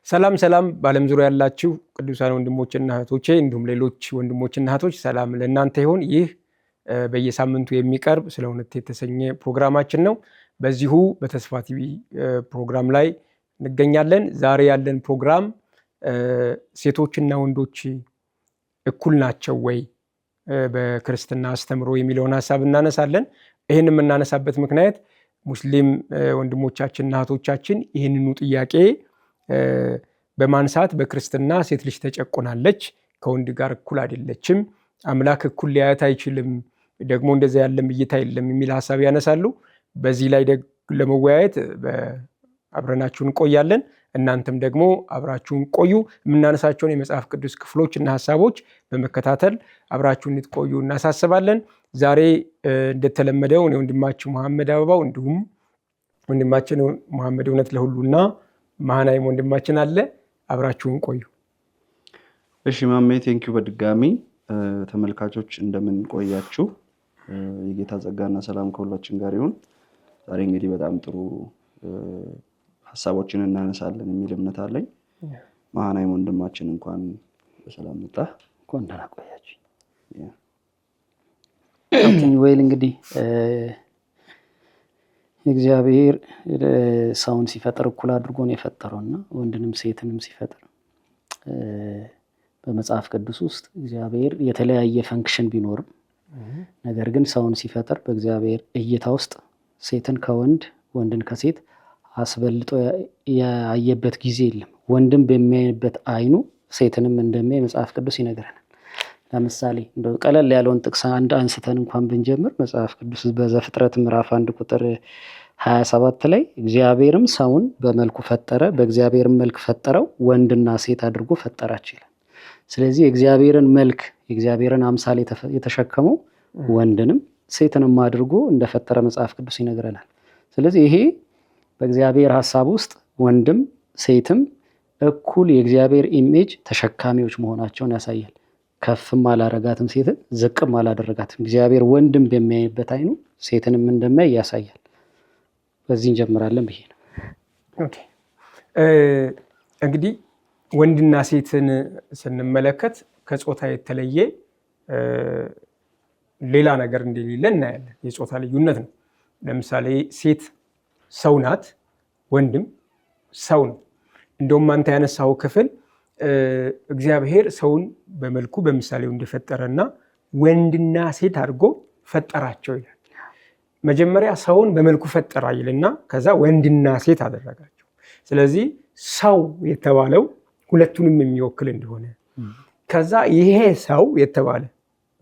ሰላም ሰላም በዓለም ዙሪያ ያላችሁ ቅዱሳን ወንድሞችና እህቶቼ እንዲሁም ሌሎች ወንድሞችና እህቶች ሰላም ለእናንተ ይሁን። ይህ በየሳምንቱ የሚቀርብ ስለ እውነት የተሰኘ ፕሮግራማችን ነው። በዚሁ በተስፋ ቲቪ ፕሮግራም ላይ እንገኛለን። ዛሬ ያለን ፕሮግራም ሴቶችና ወንዶች እኩል ናቸው ወይ በክርስትና አስተምሮ የሚለውን ሀሳብ እናነሳለን። ይህን የምናነሳበት ምክንያት ሙስሊም ወንድሞቻችንና እህቶቻችን ይህንኑ ጥያቄ በማንሳት በክርስትና ሴት ልጅ ተጨቆናለች፣ ከወንድ ጋር እኩል አይደለችም፣ አምላክ እኩል ሊያያት አይችልም፣ ደግሞ እንደዛ ያለም እይታ የለም የሚል ሀሳብ ያነሳሉ። በዚህ ላይ ለመወያየት አብረናችሁን እንቆያለን። እናንተም ደግሞ አብራችሁን ቆዩ። የምናነሳቸውን የመጽሐፍ ቅዱስ ክፍሎች እና ሀሳቦች በመከታተል አብራችሁን እንድትቆዩ እናሳስባለን። ዛሬ እንደተለመደው እኔ ወንድማችሁ መሐመድ አበባው እንዲሁም ወንድማችን መሐመድ እውነት ለሁሉና መሃናይም ወንድማችን አለ። አብራችሁን ቆዩ። እሺ ማሜ ቴንኪው። በድጋሚ ተመልካቾች እንደምን ቆያችሁ? የጌታ ጸጋና ሰላም ከሁላችን ጋር ይሁን። ዛሬ እንግዲህ በጣም ጥሩ ሀሳቦችን እናነሳለን የሚል እምነት አለኝ። መሃናይም ወንድማችን እንኳን በሰላም መጣ። እንኳን ደህና ቆያችሁ። ወይል እንግዲህ እግዚአብሔር ሰውን ሲፈጥር እኩል አድርጎ ነው የፈጠረውና ወንድንም ሴትንም ሲፈጥር በመጽሐፍ ቅዱስ ውስጥ እግዚአብሔር የተለያየ ፈንክሽን ቢኖርም ነገር ግን ሰውን ሲፈጥር በእግዚአብሔር እይታ ውስጥ ሴትን ከወንድ ወንድን ከሴት አስበልጦ ያየበት ጊዜ የለም። ወንድም በሚያይበት አይኑ ሴትንም እንደሚያይ መጽሐፍ ቅዱስ ይነግረናል። ለምሳሌ እንደው ቀለል ያለውን ጥቅስ አንስተን እንኳን ብንጀምር መጽሐፍ ቅዱስ በዘፍጥረት ምዕራፍ 1 ቁጥር 27 ላይ እግዚአብሔርም ሰውን በመልኩ ፈጠረ፣ በእግዚአብሔርም መልክ ፈጠረው፣ ወንድና ሴት አድርጎ ፈጠራቸው ይላል። ስለዚህ የእግዚአብሔርን መልክ የእግዚአብሔርን አምሳል የተሸከመው ወንድንም ሴትንም አድርጎ እንደፈጠረ መጽሐፍ ቅዱስ ይነግረናል። ስለዚህ ይሄ በእግዚአብሔር ሐሳብ ውስጥ ወንድም ሴትም እኩል የእግዚአብሔር ኢሜጅ ተሸካሚዎች መሆናቸውን ያሳያል። ከፍም አላረጋትም ሴትን፣ ዝቅም አላደረጋትም። እግዚአብሔር ወንድም በሚያይበት አይኑ ሴትንም እንደሚያይ ያሳያል። በዚህ እንጀምራለን ብዬ ነው። ኦኬ እንግዲህ ወንድና ሴትን ስንመለከት ከጾታ የተለየ ሌላ ነገር እንደሌለ እናያለን። የጾታ ልዩነት ነው። ለምሳሌ ሴት ሰው ናት፣ ወንድም ሰው ነው። እንደውም አንተ ያነሳው ክፍል እግዚአብሔር ሰውን በመልኩ በምሳሌው እንደፈጠረና ወንድና ሴት አድርጎ ፈጠራቸው ይላል። መጀመሪያ ሰውን በመልኩ ፈጠራ ይልና ከዛ ወንድና ሴት አደረጋቸው። ስለዚህ ሰው የተባለው ሁለቱንም የሚወክል እንደሆነ ከዛ ይሄ ሰው የተባለ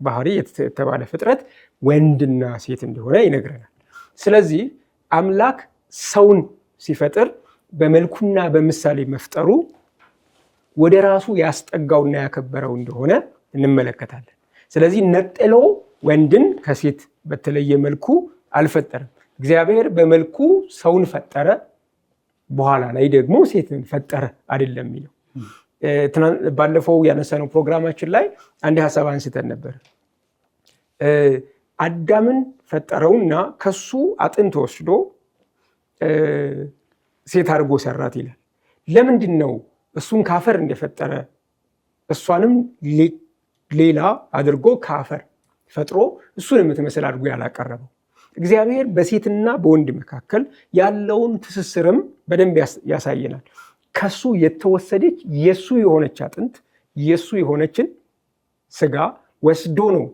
ባህሪ የተባለ ፍጥረት ወንድና ሴት እንደሆነ ይነግረናል። ስለዚህ አምላክ ሰውን ሲፈጥር በመልኩና በምሳሌ መፍጠሩ ወደ ራሱ ያስጠጋውና ያከበረው እንደሆነ እንመለከታለን። ስለዚህ ነጥሎ ወንድን ከሴት በተለየ መልኩ አልፈጠረም። እግዚአብሔር በመልኩ ሰውን ፈጠረ፣ በኋላ ላይ ደግሞ ሴትን ፈጠረ አይደለም የሚለው። ባለፈው ያነሳነው ፕሮግራማችን ላይ አንድ ሀሳብ አንስተን ነበር። አዳምን ፈጠረውና ከሱ አጥንት ወስዶ ሴት አድርጎ ሰራት ይላል። ለምንድን ነው እሱን ካፈር እንደፈጠረ እሷንም ሌላ አድርጎ ካፈር ፈጥሮ እሱን የምትመስል አድርጎ ያላቀረበው? እግዚአብሔር በሴትና በወንድ መካከል ያለውን ትስስርም በደንብ ያሳየናል። ከሱ የተወሰደች የሱ የሆነች አጥንት የሱ የሆነችን ስጋ ወስዶ ነው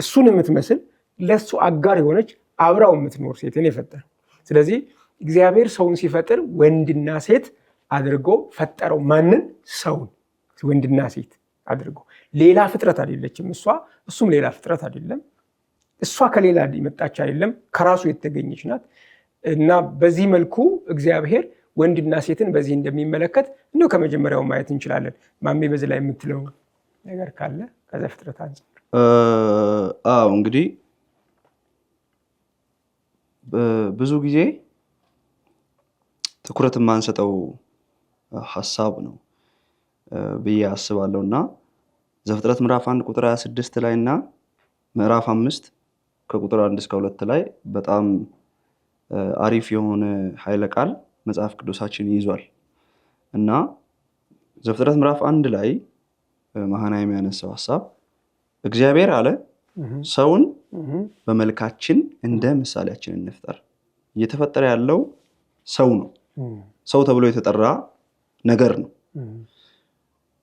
እሱን የምትመስል ለሱ አጋር የሆነች አብራው የምትኖር ሴትን የፈጠረው። ስለዚህ እግዚአብሔር ሰውን ሲፈጥር ወንድና ሴት አድርጎ ፈጠረው። ማንን? ሰውን ወንድና ሴት አድርጎ። ሌላ ፍጥረት አይደለችም እሷ፣ እሱም ሌላ ፍጥረት አይደለም። እሷ ከሌላ የመጣች አይደለም፣ ከራሱ የተገኘች ናት። እና በዚህ መልኩ እግዚአብሔር ወንድና ሴትን በዚህ እንደሚመለከት እንደው ከመጀመሪያው ማየት እንችላለን። ማሜ በዚህ ላይ የምትለው ነገር ካለ ከዘፍጥረት አንፃር? እንግዲህ ብዙ ጊዜ ትኩረት የማንሰጠው ሀሳብ ነው ብዬ አስባለሁ። እና ዘፍጥረት ምዕራፍ 1 ቁጥር 26 ላይ እና ምዕራፍ 5 ከቁጥር 1 እስከ 2 ላይ በጣም አሪፍ የሆነ ኃይለ ቃል መጽሐፍ ቅዱሳችን ይዟል። እና ዘፍጥረት ምዕራፍ 1 ላይ መሃናይም የሚያነሳው ሐሳብ እግዚአብሔር አለ ሰውን በመልካችን እንደ ምሳሌያችን እንፍጠር። እየተፈጠረ ያለው ሰው ነው። ሰው ተብሎ የተጠራ ነገር ነው።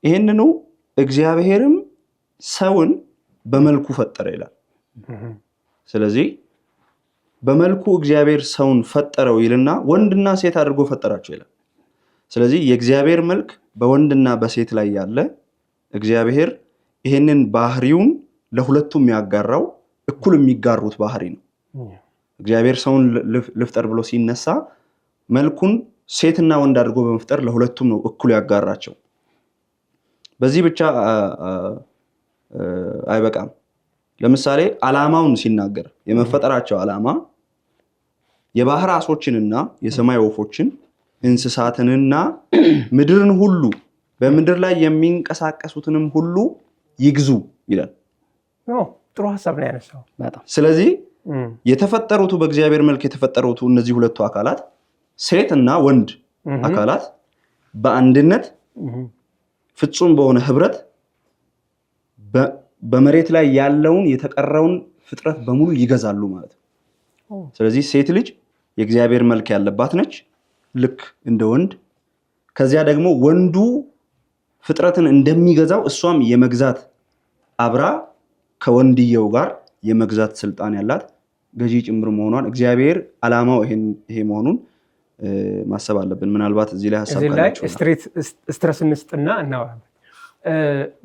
ይህንኑ እግዚአብሔርም ሰውን በመልኩ ፈጠረ ይላል። ስለዚህ በመልኩ እግዚአብሔር ሰውን ፈጠረው ይልና ወንድና ሴት አድርጎ ፈጠራቸው ይላል። ስለዚህ የእግዚአብሔር መልክ በወንድና በሴት ላይ ያለ እግዚአብሔር ይህንን ባህሪውን ለሁለቱም ያጋራው እኩል የሚጋሩት ባህሪ ነው። እግዚአብሔር ሰውን ልፍጠር ብሎ ሲነሳ መልኩን ሴትና ወንድ አድርጎ በመፍጠር ለሁለቱም ነው እኩል ያጋራቸው። በዚህ ብቻ አይበቃም። ለምሳሌ ዓላማውን ሲናገር የመፈጠራቸው ዓላማ የባህር ዓሦችንና የሰማይ ወፎችን እንስሳትንና ምድርን ሁሉ በምድር ላይ የሚንቀሳቀሱትንም ሁሉ ይግዙ ይላል። ጥሩ ሐሳብ ነው ያነሳው። ስለዚህ የተፈጠሩት በእግዚአብሔር መልክ የተፈጠሩት እነዚህ ሁለቱ አካላት ሴትና ወንድ አካላት በአንድነት ፍጹም በሆነ ህብረት በመሬት ላይ ያለውን የተቀረውን ፍጥረት በሙሉ ይገዛሉ ማለት ነው። ስለዚህ ሴት ልጅ የእግዚአብሔር መልክ ያለባት ነች ልክ እንደ ወንድ። ከዚያ ደግሞ ወንዱ ፍጥረትን እንደሚገዛው እሷም የመግዛት አብራ ከወንድየው ጋር የመግዛት ስልጣን ያላት ገዢ ጭምር መሆኗን እግዚአብሔር ዓላማው ይሄ መሆኑን ማሰብ አለብን። ምናልባት እዚህ ላይ ሐሳብ ካላችሁ ስትረስ እንስጥና እናወራለን።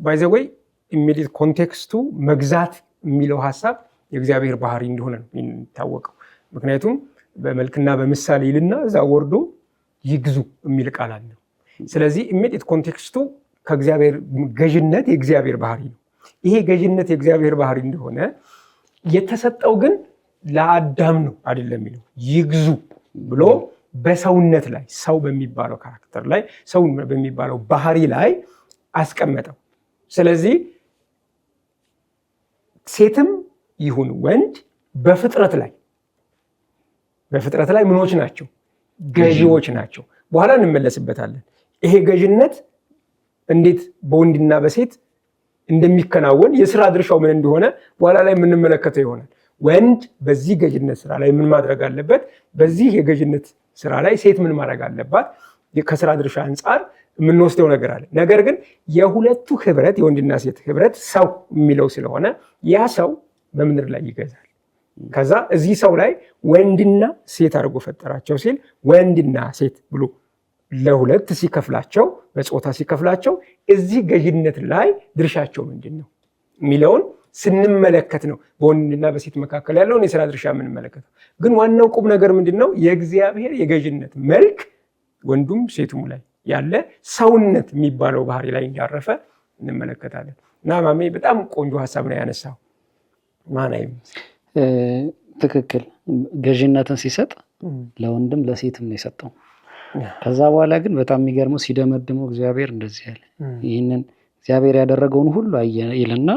ባይ ዘ ዌይ ኢሚዲየት ኮንቴክስቱ መግዛት የሚለው ሐሳብ የእግዚአብሔር ባህሪ እንደሆነ ነው የሚታወቀው። ምክንያቱም በመልክና በምሳሌ ይልና እዛ ወርዶ ይግዙ የሚል ቃል አለ። ስለዚህ ኢሚዲየት ኮንቴክስቱ ከእግዚአብሔር ገዥነት የእግዚአብሔር ባህሪ ነው። ይሄ ገዥነት የእግዚአብሔር ባህሪ እንደሆነ የተሰጠው ግን ለአዳም ነው አይደለም የሚለው ይግዙ ብሎ በሰውነት ላይ ሰው በሚባለው ካራክተር ላይ ሰው በሚባለው ባህሪ ላይ አስቀመጠው። ስለዚህ ሴትም ይሁን ወንድ በፍጥረት ላይ ምኖች ናቸው? ገዢዎች ናቸው። በኋላ እንመለስበታለን። ይሄ ገዥነት እንዴት በወንድና በሴት እንደሚከናወን የስራ ድርሻው ምን እንደሆነ በኋላ ላይ የምንመለከተው ይሆናል። ወንድ በዚህ ገዥነት ስራ ላይ ምን ማድረግ አለበት? በዚህ የገዥነት ስራ ላይ ሴት ምን ማድረግ አለባት? ከስራ ድርሻ አንጻር የምንወስደው ነገር አለ። ነገር ግን የሁለቱ ህብረት የወንድና ሴት ህብረት ሰው የሚለው ስለሆነ ያ ሰው በምድር ላይ ይገዛል። ከዛ እዚህ ሰው ላይ ወንድና ሴት አድርጎ ፈጠራቸው ሲል ወንድና ሴት ብሎ ለሁለት ሲከፍላቸው፣ በጾታ ሲከፍላቸው እዚህ ገዥነት ላይ ድርሻቸው ምንድን ነው የሚለውን ስንመለከት ነው በወንድና በሴት መካከል ያለውን የስራ ድርሻ የምንመለከተው። ግን ዋናው ቁም ነገር ምንድን ነው? የእግዚአብሔር የገዥነት መልክ ወንዱም ሴቱም ላይ ያለ ሰውነት የሚባለው ባህሪ ላይ እንዳረፈ እንመለከታለን። እና ማሜ በጣም ቆንጆ ሀሳብ ነው ያነሳው። ማናይም ትክክል። ገዥነትን ሲሰጥ ለወንድም ለሴትም ነው የሰጠው። ከዛ በኋላ ግን በጣም የሚገርመው ሲደመድመው እግዚአብሔር እንደዚህ ያለ ይህንን እግዚአብሔር ያደረገውን ሁሉ አየ ይልና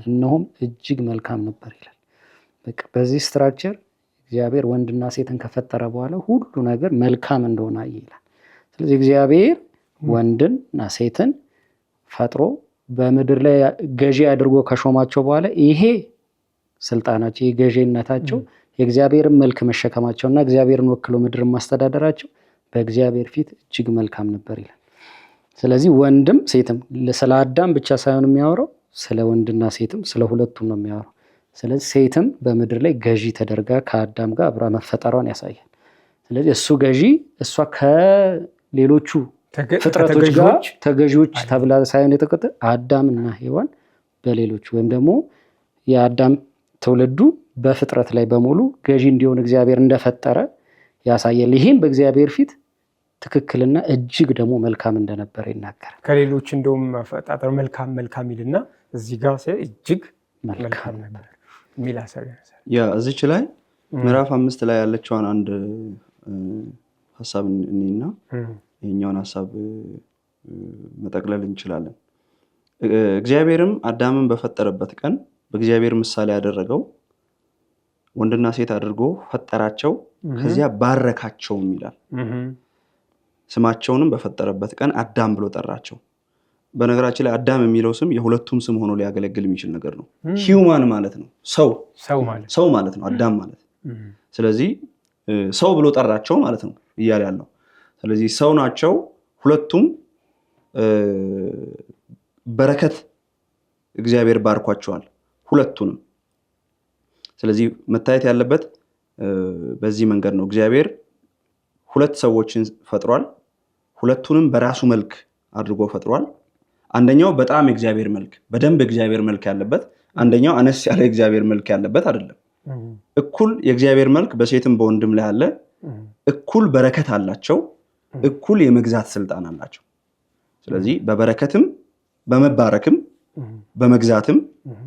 እነሆም እጅግ መልካም ነበር ይላል። በቃ በዚህ ስትራክቸር እግዚአብሔር ወንድና ሴትን ከፈጠረ በኋላ ሁሉ ነገር መልካም እንደሆነ አየ ይላል። ስለዚህ እግዚአብሔር ወንድና ሴትን ፈጥሮ በምድር ላይ ገዢ አድርጎ ከሾማቸው በኋላ ይሄ ስልጣናቸው የገዢነታቸው የእግዚአብሔርን መልክ መሸከማቸውና እግዚአብሔርን ወክሎ ምድርን ማስተዳደራቸው በእግዚአብሔር ፊት እጅግ መልካም ነበር ይላል። ስለዚህ ወንድም ሴትም ስለ አዳም ብቻ ሳይሆን የሚያወራው ስለ ወንድና ሴትም ስለ ሁለቱም ነው የሚያወራው። ስለዚህ ሴትም በምድር ላይ ገዢ ተደርጋ ከአዳም ጋር አብራ መፈጠሯን ያሳያል። ስለዚህ እሱ ገዢ እሷ ከሌሎቹ ፍጥረቶች ጋር ተገዢዎች ተብላ ሳይሆን የተቀጠለ አዳምና ሔዋን በሌሎቹ ወይም ደግሞ የአዳም ትውልዱ በፍጥረት ላይ በሙሉ ገዢ እንዲሆን እግዚአብሔር እንደፈጠረ ያሳያል። ይህም በእግዚአብሔር ፊት ትክክልና እጅግ ደግሞ መልካም እንደነበረ ይናገራል። ከሌሎች እንደውም አፈጣጠር መልካም ይልና እዚህ ጋር እጅግ መልካም ነበር የሚል ሀሳብ ያነሳል። እዚች ላይ ምዕራፍ 5 ላይ ያለችዋን አንድ ሀሳብ እኔና ይሄኛውን ሀሳብ መጠቅለል እንችላለን። እግዚአብሔርም አዳምን በፈጠረበት ቀን በእግዚአብሔር ምሳሌ ያደረገው ወንድና ሴት አድርጎ ፈጠራቸው፣ ከዚያ ባረካቸውም ይላል። ስማቸውንም በፈጠረበት ቀን አዳም ብሎ ጠራቸው። በነገራችን ላይ አዳም የሚለው ስም የሁለቱም ስም ሆኖ ሊያገለግል የሚችል ነገር ነው። ሂውማን ማለት ነው፣ ሰው ማለት ነው አዳም ማለት። ስለዚህ ሰው ብሎ ጠራቸው ማለት ነው እያለ ያለው። ስለዚህ ሰው ናቸው ሁለቱም። በረከት እግዚአብሔር ባርኳቸዋል ሁለቱንም። ስለዚህ መታየት ያለበት በዚህ መንገድ ነው። እግዚአብሔር ሁለት ሰዎችን ፈጥሯል። ሁለቱንም በራሱ መልክ አድርጎ ፈጥሯል። አንደኛው በጣም የእግዚአብሔር መልክ በደንብ የእግዚአብሔር መልክ ያለበት፣ አንደኛው አነስ ያለ የእግዚአብሔር መልክ ያለበት አይደለም። እኩል የእግዚአብሔር መልክ በሴትም በወንድም ላይ አለ። እኩል በረከት አላቸው። እኩል የመግዛት ስልጣን አላቸው። ስለዚህ በበረከትም በመባረክም በመግዛትም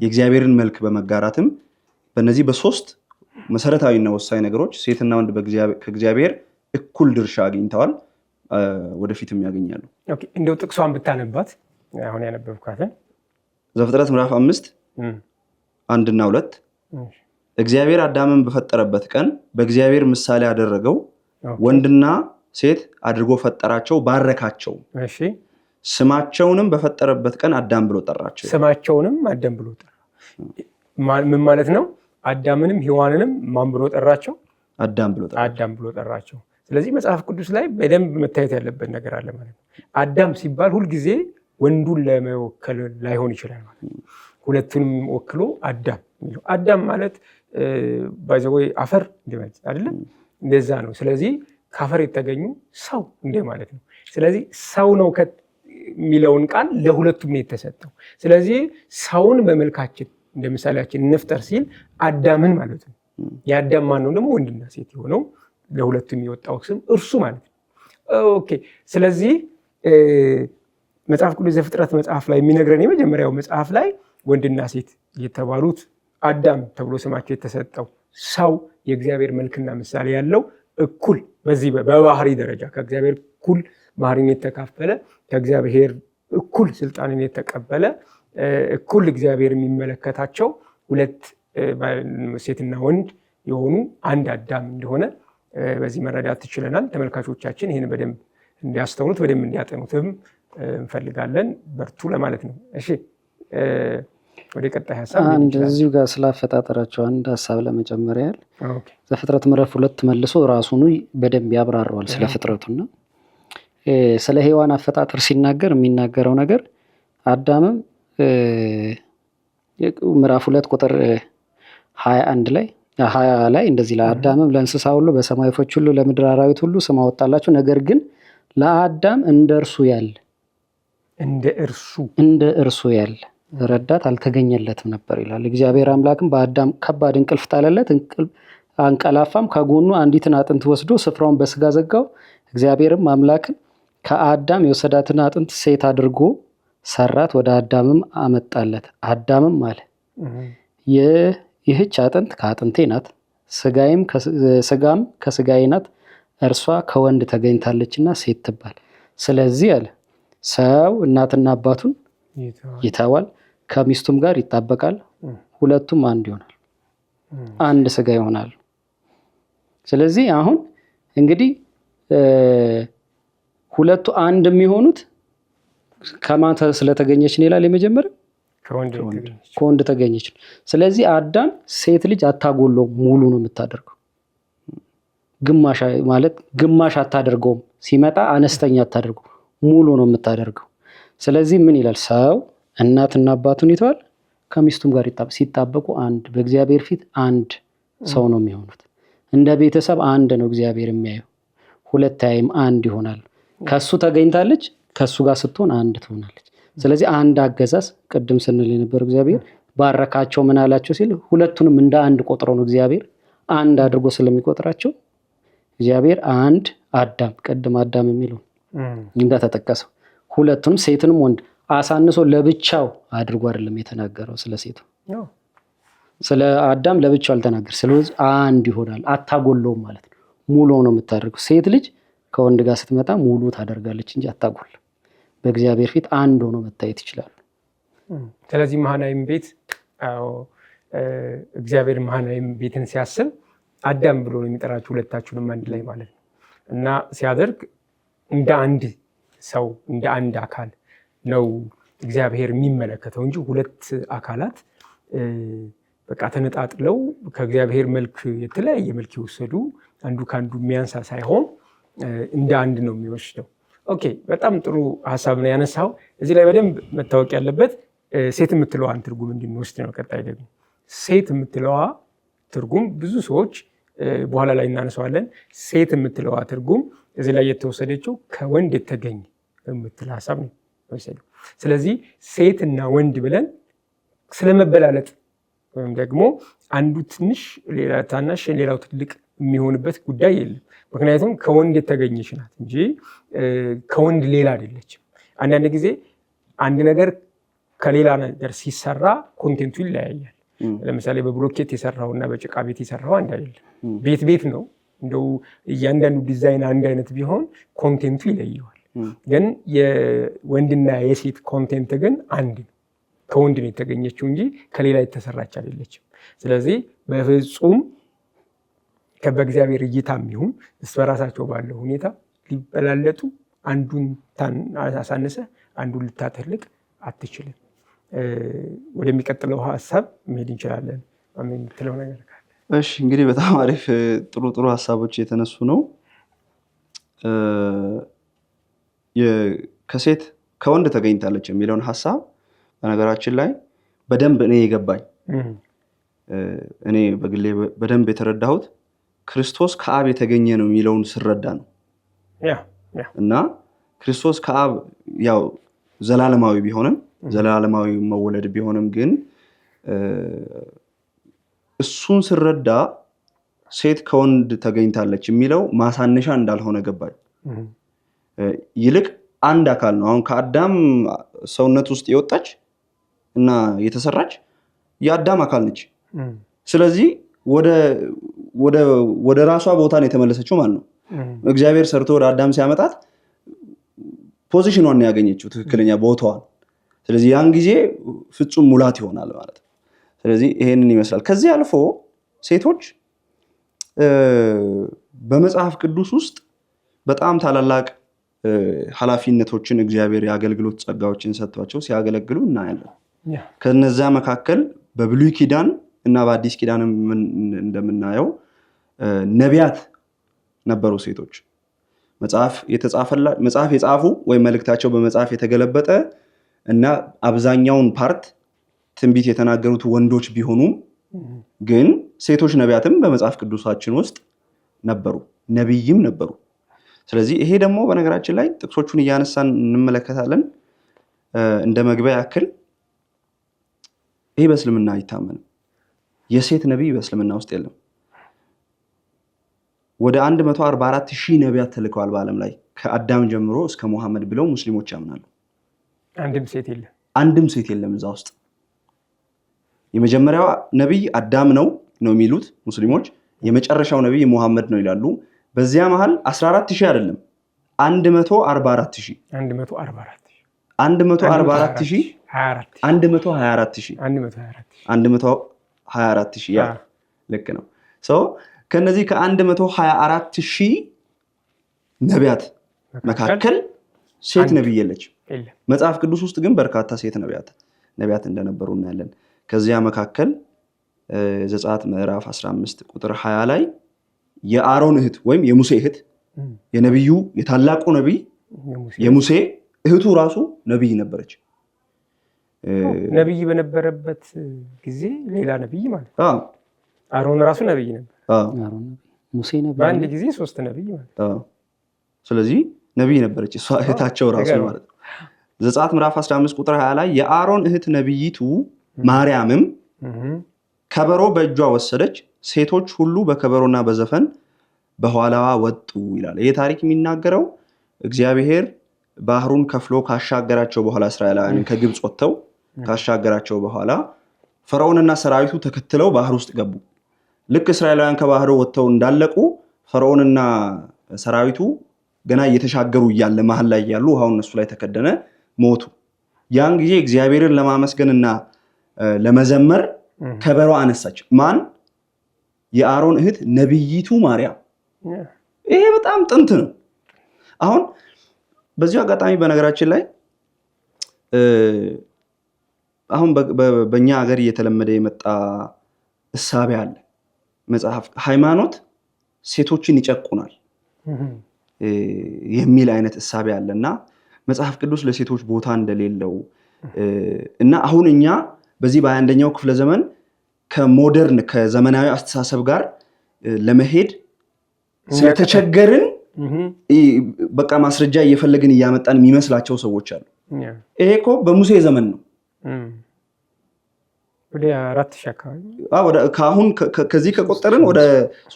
የእግዚአብሔርን መልክ በመጋራትም በእነዚህ በሶስት መሰረታዊና ወሳኝ ነገሮች ሴትና ወንድ ከእግዚአብሔር እኩል ድርሻ አግኝተዋል፣ ወደፊትም ያገኛሉ። እንደው ጥቅሷን ብታነባት አሁን ያነበብኳትን ዘፍጥረት ምዕራፍ 5 1 እና 2 እግዚአብሔር አዳምን በፈጠረበት ቀን በእግዚአብሔር ምሳሌ ያደረገው ወንድና ሴት አድርጎ ፈጠራቸው፣ ባረካቸው። ስማቸውንም በፈጠረበት ቀን አዳም ብሎ ጠራቸው። ስማቸውንም አዳም ብሎ ጠራ። ምን ማለት ነው? አዳምንም ሔዋንንም ማን ብሎ ጠራቸው? አዳም ብሎ ጠራቸው። ስለዚህ መጽሐፍ ቅዱስ ላይ በደንብ መታየት ያለበት ነገር አለ ማለት ነው። አዳም ሲባል ሁልጊዜ ወንዱን ለመወከል ላይሆን ይችላል ማለት ነው። ሁለቱንም ወክሎ አዳም የሚለው አዳም ማለት ባይዘወይ አፈር እንደማለት አይደለም፣ እንደዛ ነው። ስለዚህ ከአፈር የተገኙ ሰው እንደ ማለት ነው። ስለዚህ ሰው ነው የሚለውን ቃል ለሁለቱም ነው የተሰጠው። ስለዚህ ሰውን በመልካችን እንደ ምሳሌያችን እንፍጠር ሲል አዳምን ማለት ነው። የአዳም ማን ነው ደግሞ? ወንድና ሴት የሆነው ለሁለቱም የወጣው ስም እርሱ ማለት ነው። ኦኬ። ስለዚህ መጽሐፍ ቅዱስ ዘፍጥረት መጽሐፍ ላይ የሚነግረን የመጀመሪያው መጽሐፍ ላይ ወንድና ሴት የተባሉት አዳም ተብሎ ስማቸው የተሰጠው ሰው የእግዚአብሔር መልክና ምሳሌ ያለው እኩል በዚህ በባህሪ ደረጃ ከእግዚአብሔር እኩል ባህሪን የተካፈለ ከእግዚአብሔር እኩል ስልጣንን የተቀበለ እኩል እግዚአብሔር የሚመለከታቸው ሁለት ሴትና ወንድ የሆኑ አንድ አዳም እንደሆነ በዚህ መረዳት ትችለናል። ተመልካቾቻችን ይህን በደንብ እንዲያስተውሉት በደንብ እንዲያጠኑትም እንፈልጋለን። በርቱ ለማለት ነው። እሺ፣ ወደ ቀጣይ ሀሳብ እዚሁ ጋር ስላፈጣጠራቸው አንድ ሀሳብ ለመጨመር ያህል ዘፍጥረት ምዕራፍ 2 መልሶ ራሱኑ በደንብ ያብራረዋል ስለ ፍጥረቱና ስለ ሔዋን አፈጣጠር ሲናገር የሚናገረው ነገር አዳምም ምዕራፍ 2 ቁጥር 21 ላይ 20 ላይ እንደዚህ ለአዳምም ለእንስሳ ሁሉ በሰማይ ወፎች ሁሉ ለምድር አራዊት ሁሉ ስም አወጣላቸው፣ ነገር ግን ለአዳም እንደ እርሱ ያለ ረዳት አልተገኘለትም ነበር ይላል። እግዚአብሔር አምላክም በአዳም ከባድ እንቅልፍ ጣለለት፣ አንቀላፋም። ከጎኑ አንዲትን አጥንት ወስዶ ስፍራውን በስጋ ዘጋው። እግዚአብሔርም አምላክን ከአዳም የወሰዳትን አጥንት ሴት አድርጎ ሰራት፣ ወደ አዳምም አመጣለት። አዳምም አለ ይህች አጥንት ከአጥንቴ ናት፣ ስጋም ከስጋዬ ናት። እርሷ ከወንድ ተገኝታለችና ሴት ትባል። ስለዚህ አለ ሰው እናትና አባቱን ይተዋል፣ ከሚስቱም ጋር ይጣበቃል፣ ሁለቱም አንድ ይሆናል፣ አንድ ስጋ ይሆናል። ስለዚህ አሁን እንግዲህ ሁለቱ አንድ የሚሆኑት ከማን ስለተገኘች ነው ይላል። የመጀመሪያው ከወንድ ተገኘች። ስለዚህ አዳም ሴት ልጅ አታጎለው፣ ሙሉ ነው የምታደርገው። ግማሽ አታደርገውም። ሲመጣ አነስተኛ አታደርገው፣ ሙሉ ነው የምታደርገው። ስለዚህ ምን ይላል? ሰው እናትና አባቱን ይተዋል፣ ከሚስቱም ጋር ሲጣበቁ አንድ በእግዚአብሔር ፊት አንድ ሰው ነው የሚሆኑት። እንደ ቤተሰብ አንድ ነው እግዚአብሔር የሚያየው። ሁለት አይም አንድ ይሆናል። ከሱ ተገኝታለች፣ ከሱ ጋር ስትሆን አንድ ትሆናለች። ስለዚህ አንድ አገዛዝ ቅድም ስንል የነበረው እግዚአብሔር ባረካቸው ምን አላቸው ሲል ሁለቱንም እንደ አንድ ቆጥረው ነው እግዚአብሔር አንድ አድርጎ ስለሚቆጥራቸው እግዚአብሔር አንድ አዳም ቅድም አዳም የሚለው እንደተጠቀሰው ሁለቱንም ሴትንም ወንድ አሳንሶ ለብቻው አድርጎ አይደለም የተናገረው ስለ ሴቱ። ስለ አዳም ለብቻው አልተናገር። ስለዚህ አንድ ይሆናል፣ አታጎለውም ማለት ነው። ሙሉ ነው የምታደርገው። ሴት ልጅ ከወንድ ጋር ስትመጣ ሙሉ ታደርጋለች እንጂ አታጎል። በእግዚአብሔር ፊት አንድ ሆኖ መታየት ይችላል። ስለዚህ መሃናዊም ቤት እግዚአብሔር መሃናዊም ቤትን ሲያስብ አዳም ብሎ ነው የሚጠራቸው ሁለታችሁንም አንድ ላይ ማለት ነው። እና ሲያደርግ እንደ አንድ ሰው እንደ አንድ አካል ነው እግዚአብሔር የሚመለከተው እንጂ ሁለት አካላት በቃ ተነጣጥለው ከእግዚአብሔር መልክ የተለያየ መልክ የወሰዱ አንዱ ከአንዱ የሚያንሳ ሳይሆን እንደ አንድ ነው የሚወስደው። ኦኬ፣ በጣም ጥሩ ሀሳብ ነው ያነሳው። እዚህ ላይ በደንብ መታወቅ ያለበት ሴት የምትለዋን ትርጉም እንድንወስድ ነው። ቀጣይ ደግሞ ሴት የምትለዋ ትርጉም ብዙ ሰዎች በኋላ ላይ እናነሳዋለን። ሴት የምትለዋ ትርጉም እዚህ ላይ የተወሰደችው ከወንድ የተገኘ የምትል ሀሳብ ነው ወሰደው። ስለዚህ ሴትና ወንድ ብለን ስለመበላለጥ ወይም ደግሞ አንዱ ትንሽ ሌላ ታናሽ ሌላው ትልቅ የሚሆንበት ጉዳይ የለም። ምክንያቱም ከወንድ የተገኘች ናት እንጂ ከወንድ ሌላ አይደለችም። አንዳንድ ጊዜ አንድ ነገር ከሌላ ነገር ሲሰራ ኮንቴንቱ ይለያያል። ለምሳሌ በብሎኬት የሰራው እና በጭቃ ቤት የሰራው አንድ አይደለም። ቤት ነው። እንደው እያንዳንዱ ዲዛይን አንድ አይነት ቢሆን ኮንቴንቱ ይለየዋል። ግን የወንድና የሴት ኮንቴንት ግን አንድ ነው። ከወንድ ነው የተገኘችው እንጂ ከሌላ የተሰራች አይደለችም። ስለዚህ በፍጹም በእግዚአብሔር እይታም ይሁን በራሳቸው ባለው ሁኔታ ሊበላለጡ አንዱን አሳነሰ አንዱን ልታተልቅ አትችልም። ወደሚቀጥለው ሀሳብ መሄድ እንችላለን። የምትለው ነገር ካለ? እሺ፣ እንግዲህ በጣም አሪፍ ጥሩ ሀሳቦች የተነሱ ነው። ከሴት ከወንድ ተገኝታለች የሚለውን ሀሳብ በነገራችን ላይ በደንብ እኔ የገባኝ እኔ በግሌ በደንብ የተረዳሁት ክርስቶስ ከአብ የተገኘ ነው የሚለውን ስረዳ ነው። እና ክርስቶስ ከአብ ያው ዘላለማዊ ቢሆንም ዘላለማዊ መወለድ ቢሆንም ግን እሱን ስረዳ ሴት ከወንድ ተገኝታለች የሚለው ማሳነሻ እንዳልሆነ ገባኝ። ይልቅ አንድ አካል ነው። አሁን ከአዳም ሰውነት ውስጥ የወጣች እና የተሰራች የአዳም አካል ነች። ስለዚህ ወደ ራሷ ቦታ ነው የተመለሰችው ማለት ነው። እግዚአብሔር ሰርቶ ወደ አዳም ሲያመጣት ፖዚሽኗን ነው ያገኘችው፣ ትክክለኛ ቦታዋን። ስለዚህ ያን ጊዜ ፍጹም ሙላት ይሆናል ማለት ነው። ስለዚህ ይሄንን ይመስላል። ከዚህ አልፎ ሴቶች በመጽሐፍ ቅዱስ ውስጥ በጣም ታላላቅ ኃላፊነቶችን እግዚአብሔር የአገልግሎት ጸጋዎችን ሰጥቷቸው ሲያገለግሉ እናያለን። ከነዛ መካከል በብሉይ ኪዳን እና በአዲስ ኪዳን እንደምናየው ነቢያት ነበሩ ሴቶች። መጽሐፍ የጻፉ ወይም መልእክታቸው በመጽሐፍ የተገለበጠ እና አብዛኛውን ፓርት ትንቢት የተናገሩት ወንዶች ቢሆኑም ግን ሴቶች ነቢያትም በመጽሐፍ ቅዱሳችን ውስጥ ነበሩ፣ ነቢይም ነበሩ። ስለዚህ ይሄ ደግሞ በነገራችን ላይ ጥቅሶቹን እያነሳን እንመለከታለን። እንደ መግቢያ ያክል ይሄ በእስልምና አይታመንም። የሴት ነቢይ በእስልምና ውስጥ የለም። ወደ 144,000 ነቢያት ተልከዋል በዓለም ላይ ከአዳም ጀምሮ እስከ ሙሐመድ ብለው ሙስሊሞች ያምናሉ። አንድም ሴት የለም እዛ ውስጥ። የመጀመሪያው ነቢይ አዳም ነው የሚሉት ሙስሊሞች። የመጨረሻው ነቢይ ሙሐመድ ነው ይላሉ። በዚያ መሃል 14,000 አይደለም 144,000 ያ ልክ ነው። ከነዚህ ከ124,000 ነቢያት መካከል ሴት ነቢይ የለችም። መጽሐፍ ቅዱስ ውስጥ ግን በርካታ ሴት ነቢያት እንደነበሩ እናያለን። ከዚያ መካከል ዘጸአት ምዕራፍ 15 ቁጥር 20 ላይ የአሮን እህት ወይም የሙሴ እህት የነቢዩ የታላቁ ነቢይ የሙሴ እህቱ ራሱ ነቢይ ነበረች። ነቢይ በነበረበት ጊዜ ሌላ ነቢይ ማለት አሮን ራሱ ነቢይ ነበር። በአንድ ጊዜ 3 ነቢይ ማለት። ስለዚህ ነቢይ ነበረች እሷ እህታቸው ራሱ ማለት ነው። ዘጸአት ምዕራፍ 15 ቁጥር 20 ላይ የአሮን እህት ነቢይቱ ማርያምም ከበሮ በእጇ ወሰደች፣ ሴቶች ሁሉ በከበሮና በዘፈን በኋላዋ ወጡ ይላል። ይህ ታሪክ የሚናገረው እግዚአብሔር ባህሩን ከፍሎ ካሻገራቸው በኋላ እስራኤላውያንን ከግብፅ ወጥተው ካሻገራቸው በኋላ ፈርዖንና ሰራዊቱ ተከትለው ባህር ውስጥ ገቡ። ልክ እስራኤላውያን ከባህሩ ወጥተው እንዳለቁ ፈርዖንና ሰራዊቱ ገና እየተሻገሩ እያለ መሀል ላይ ያሉ ውሃው እነሱ ላይ ተከደነ፣ ሞቱ። ያን ጊዜ እግዚአብሔርን ለማመስገንና ለመዘመር ከበሮ አነሳች። ማን? የአሮን እህት ነቢይቱ ማርያም። ይሄ በጣም ጥንት ነው። አሁን በዚሁ አጋጣሚ በነገራችን ላይ አሁን በእኛ ሀገር እየተለመደ የመጣ እሳቤ አለ። መጽሐፍ ሃይማኖት ሴቶችን ይጨቁናል የሚል አይነት እሳቤ አለ እና መጽሐፍ ቅዱስ ለሴቶች ቦታ እንደሌለው እና አሁን እኛ በዚህ በ21ኛው ክፍለ ዘመን ከሞደርን ከዘመናዊ አስተሳሰብ ጋር ለመሄድ ስለተቸገርን በቃ ማስረጃ እየፈለግን እያመጣን የሚመስላቸው ሰዎች አሉ። ይሄ እኮ በሙሴ ዘመን ነው። ወደ 4000 አካባቢ ከአሁን ከዚህ ከቆጠርን ወደ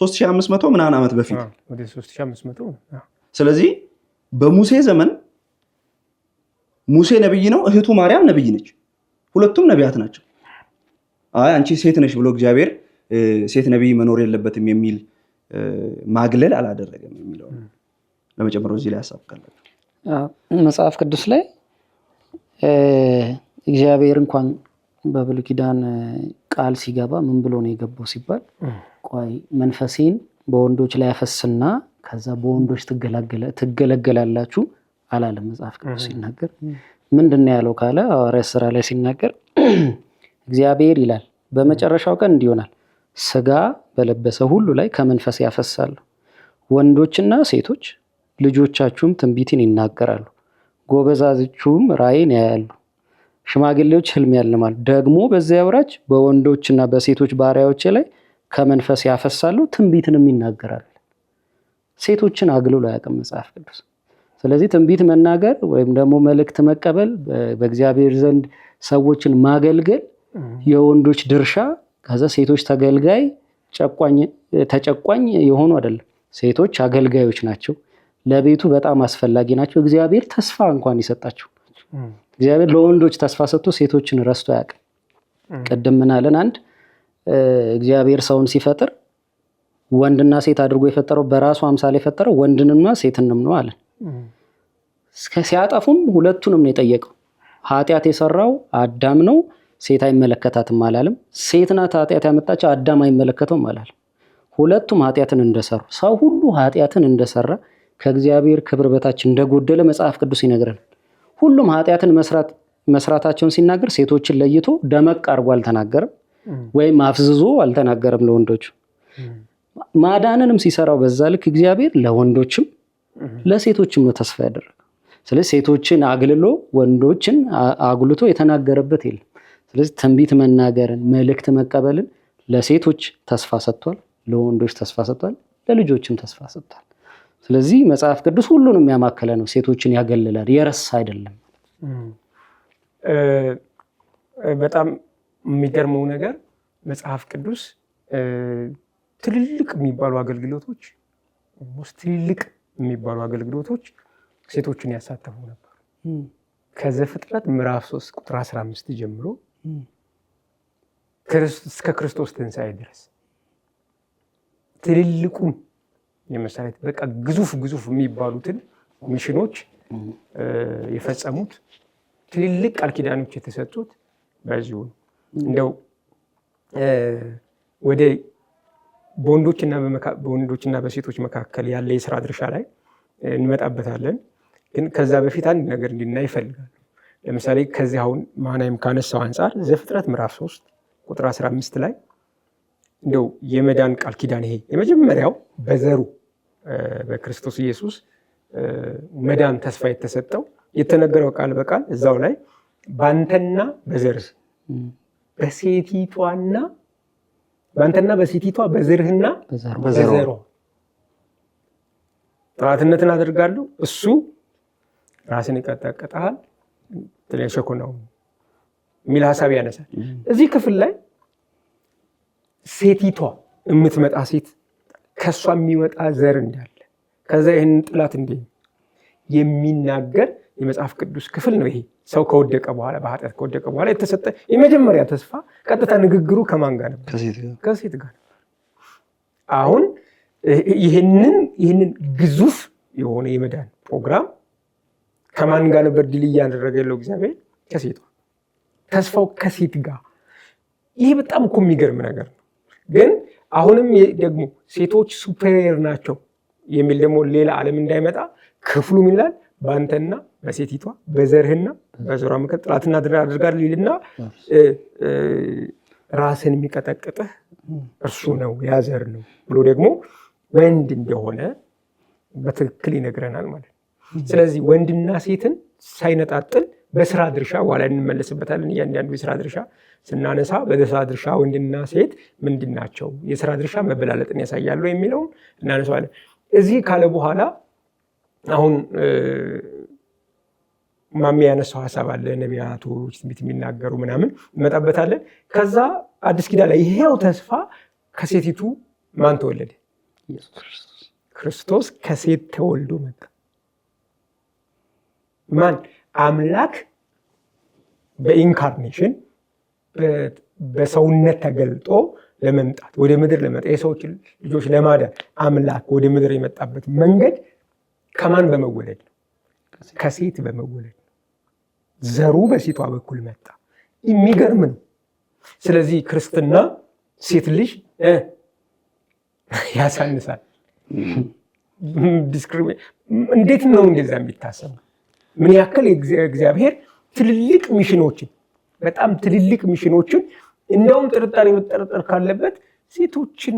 3500 ምናምን ዓመት በፊት ወደ 3500። ስለዚህ በሙሴ ዘመን ሙሴ ነብይ ነው፣ እህቱ ማርያም ነብይ ነች። ሁለቱም ነቢያት ናቸው። አይ አንቺ ሴት ነሽ ብሎ እግዚአብሔር ሴት ነብይ መኖር የለበትም የሚል ማግለል አላደረገም የሚለው ለመጨመር እዚህ ላይ ያሳብቃላችሁ። መጽሐፍ ቅዱስ ላይ እግዚአብሔር እንኳን በብሉይ ኪዳን ቃል ሲገባ ምን ብሎ ነው የገባው ሲባል ቆይ መንፈሴን በወንዶች ላይ ያፈስና ከዛ በወንዶች ትገለገላላችሁ አላለም። መጽሐፍ ቅዱስ ሲናገር ምንድነው ያለው ካለ ሐዋርያት ሥራ ላይ ሲናገር እግዚአብሔር ይላል በመጨረሻው ቀን እንዲሆናል ስጋ በለበሰ ሁሉ ላይ ከመንፈስ ያፈሳሉ፣ ወንዶችና ሴቶች ልጆቻችሁም ትንቢትን ይናገራሉ፣ ጎበዛዝቹም ራእይን ያያሉ፣ ሽማግሌዎች ህልም ያልማሉ፣ ደግሞ በዚያ ወራች በወንዶችና በሴቶች ባሪያዎች ላይ ከመንፈስ ያፈሳሉ፣ ትንቢትንም ይናገራሉ። ሴቶችን አግልሎ አያውቅም መጽሐፍ ቅዱስ። ስለዚህ ትንቢት መናገር ወይም ደግሞ መልእክት መቀበል በእግዚአብሔር ዘንድ ሰዎችን ማገልገል የወንዶች ድርሻ፣ ከዛ ሴቶች ተገልጋይ ተጨቋኝ የሆኑ አይደለም። ሴቶች አገልጋዮች ናቸው፣ ለቤቱ በጣም አስፈላጊ ናቸው። እግዚአብሔር ተስፋ እንኳን ይሰጣቸው። እግዚአብሔር ለወንዶች ተስፋ ሰጥቶ ሴቶችን ረስቶ አያውቅም። ቅድም ምን አለን? አንድ እግዚአብሔር ሰውን ሲፈጥር ወንድና ሴት አድርጎ የፈጠረው በራሱ አምሳል የፈጠረው ወንድንና ሴትንም ነው አለን። ሲያጠፉም ሁለቱንም ነው የጠየቀው። ኃጢአት የሰራው አዳም ነው፣ ሴት አይመለከታትም አላለም። ሴት ናት ኃጢአት ያመጣች፣ አዳም አይመለከተውም አላለም። ሁለቱም ኃጢአትን እንደሰሩ፣ ሰው ሁሉ ኃጢአትን እንደሰራ ከእግዚአብሔር ክብር በታች እንደጎደለ መጽሐፍ ቅዱስ ይነግረናል። ሁሉም ኃጢአትን መስራታቸውን ሲናገር ሴቶችን ለይቶ ደመቅ አድርጎ አልተናገረም፣ ወይም አፍዝዞ አልተናገረም ለወንዶቹ። ማዳንንም ሲሰራው በዛ ልክ እግዚአብሔር ለወንዶችም ለሴቶችም ነው ተስፋ ያደረገው። ስለዚህ ሴቶችን አግልሎ ወንዶችን አጉልቶ የተናገረበት የለም። ስለዚህ ትንቢት መናገርን መልእክት መቀበልን ለሴቶች ተስፋ ሰጥቷል፣ ለወንዶች ተስፋ ሰጥቷል፣ ለልጆችም ተስፋ ሰጥቷል። ስለዚህ መጽሐፍ ቅዱስ ሁሉንም ያማከለ ነው። ሴቶችን ያገልላል፣ የረሳ አይደለም። በጣም የሚገርመው ነገር መጽሐፍ ቅዱስ ትልልቅ የሚባሉ አገልግሎቶች ሴቶችን ያሳተፉ ነበር። ከዘፍጥረት ምዕራፍ 3 ቁጥር 15 ጀምሮ እስከ ክርስቶስ ትንሣኤ ድረስ ትልልቁን የመሰረት በቃ ግዙፍ የሚባሉትን ሚሽኖች የፈጸሙት ትልልቅ ቃል ኪዳኖች የተሰጡት በዚሁ ነው። እንደው ወደ በወንዶችና በሴቶች መካከል ያለ የስራ ድርሻ ላይ እንመጣበታለን። ግን ከዛ በፊት አንድ ነገር እንድናይ ይፈልጋሉ። ለምሳሌ ከዚህ አሁን ማናይም ካነሳው አንጻር ዘፍጥረት ምዕራፍ 3 ቁጥር 15 ላይ እንደው የመዳን ቃል ኪዳን ይሄ የመጀመሪያው በዘሩ በክርስቶስ ኢየሱስ መዳን ተስፋ የተሰጠው የተነገረው ቃል በቃል እዛው ላይ ባንተና በዘርህ በሴቲቷ በዘርህና በዘሯ ጠላትነትን አደርጋለሁ፣ እሱ ራስን ይቀጠቅጣል ተለሸኮናው የሚል ሀሳብ ያነሳል። እዚህ ክፍል ላይ ሴቲቷ የምትመጣ ሴት ከሷ የሚወጣ ዘር እንዳለ ከዛ ይህንን ጥላት የሚናገር የመጽሐፍ ቅዱስ ክፍል ነው። ይሄ ሰው ከወደቀ በኋላ በኃጢአት ከወደቀ በኋላ የተሰጠ የመጀመሪያ ተስፋ ቀጥታ ንግግሩ ከማን ጋር ነበር? ከሴት ጋር። አሁን ይህንን ግዙፍ የሆነ የመዳን ፕሮግራም ከማን ጋር ነበር ድል እያደረገ ያለው? እግዚአብሔር ከሴቷ። ተስፋው ከሴት ጋር። ይሄ በጣም እኮ የሚገርም ነገር ነው። ግን አሁንም ደግሞ ሴቶች ሱፐሪየር ናቸው የሚል ደግሞ ሌላ ዓለም እንዳይመጣ ክፍሉ ይላል በአንተና በሴቲቷ በዘርህና በዘሯ መካከል ጠላትን አደርጋለሁ ይልና ራስን የሚቀጠቅጥህ እርሱ ነው ያዘር ነው ብሎ ደግሞ ወንድ እንደሆነ በትክክል ይነግረናል ማለት ነው። ስለዚህ ወንድና ሴትን ሳይነጣጥል በስራ ድርሻ በኋላ እንመለስበታለን። እያንዳንዱ የስራ ድርሻ ስናነሳ በስራ ድርሻ ወንድና ሴት ምንድን ናቸው፣ የስራ ድርሻ መበላለጥን ያሳያሉ የሚለውን እናነሳዋለን። እዚህ ካለ በኋላ አሁን ማሚ ያነሳው ሀሳብ አለ። ነቢያቶች ትንቢት የሚናገሩ ምናምን እንመጣበታለን። ከዛ አዲስ ኪዳን ላይ ይሄው ተስፋ ከሴቲቱ ማን ተወለደ? ክርስቶስ ከሴት ተወልዶ መጣ። ማን? አምላክ በኢንካርኔሽን በሰውነት ተገልጦ ለመምጣት ወደ ምድር ለመጣ የሰዎች ልጆች ለማዳን አምላክ ወደ ምድር የመጣበት መንገድ ከማን በመወለድ ነው? ከሴት በመወለድ ነው። ዘሩ በሴቷ በኩል መጣ። የሚገርም ነው። ስለዚህ ክርስትና ሴት ልጅ ያሳንሳል። እንዴት ነው እንደዛ የሚታሰብ? ምን ያክል እግዚአብሔር ትልልቅ ሚሽኖችን በጣም ትልልቅ ሚሽኖችን እንደውም ጥርጣሬ መጠረጠር ካለበት ሴቶችን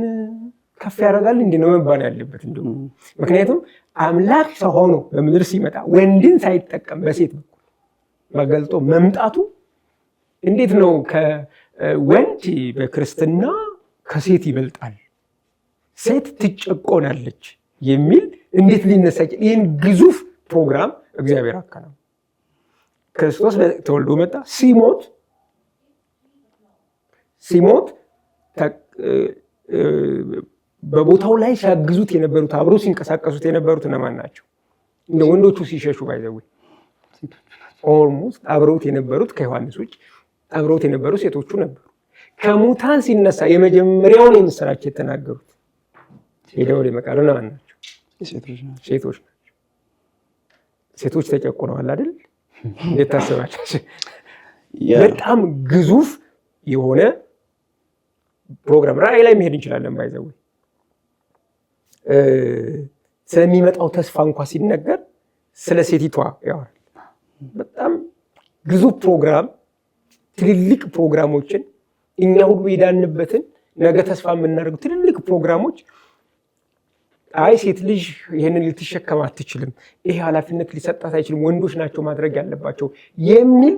ከፍ ያደርጋል እንዴ ነው መባል ያለበት እንደውም። ምክንያቱም አምላክ ሰው ሆኖ በምድር ሲመጣ ወንድን ሳይጠቀም በሴት በኩል መገልጦ መምጣቱ እንዴት ነው ከወንድ በክርስትና ከሴት ይበልጣል፣ ሴት ትጨቆናለች የሚል እንዴት ሊነሳ ይችላል? ይህን ግዙፍ ፕሮግራም እግዚአብሔር አከናወነ። ክርስቶስ ተወልዶ መጣ። ሲሞት በቦታው ላይ ሲያግዙት የነበሩት አብሮ ሲንቀሳቀሱት የነበሩት እነማን ናቸው? እንደ ወንዶቹ ሲሸሹ ባይዘው ኦልሞስት አብረውት የነበሩት ከዮሐንስ ውጭ አብረውት የነበሩ ሴቶቹ ነበሩ። ከሙታን ሲነሳ የመጀመሪያውን የምስራች የተናገሩት ሄደው ለመቃረ እነማን ናቸው? ሴቶች ናቸው። ሴቶች ተጨቆነዋል አይደል? እንዴት ታስባለች? በጣም ግዙፍ የሆነ ፕሮግራም ራእይ ላይ መሄድ እንችላለን። ባይዘው ስለሚመጣው ተስፋ እንኳን ሲነገር ስለ ሴቲቷ ያወራል። በጣም ግዙፍ ፕሮግራም፣ ትልልቅ ፕሮግራሞችን እኛ ሁሉ የዳንበትን ነገ ተስፋ የምናደርገው ትልልቅ ፕሮግራሞች አይ ሴት ልጅ ይህንን ልትሸከም አትችልም፣ ይሄ ኃላፊነት ሊሰጣት አይችልም፣ ወንዶች ናቸው ማድረግ ያለባቸው የሚል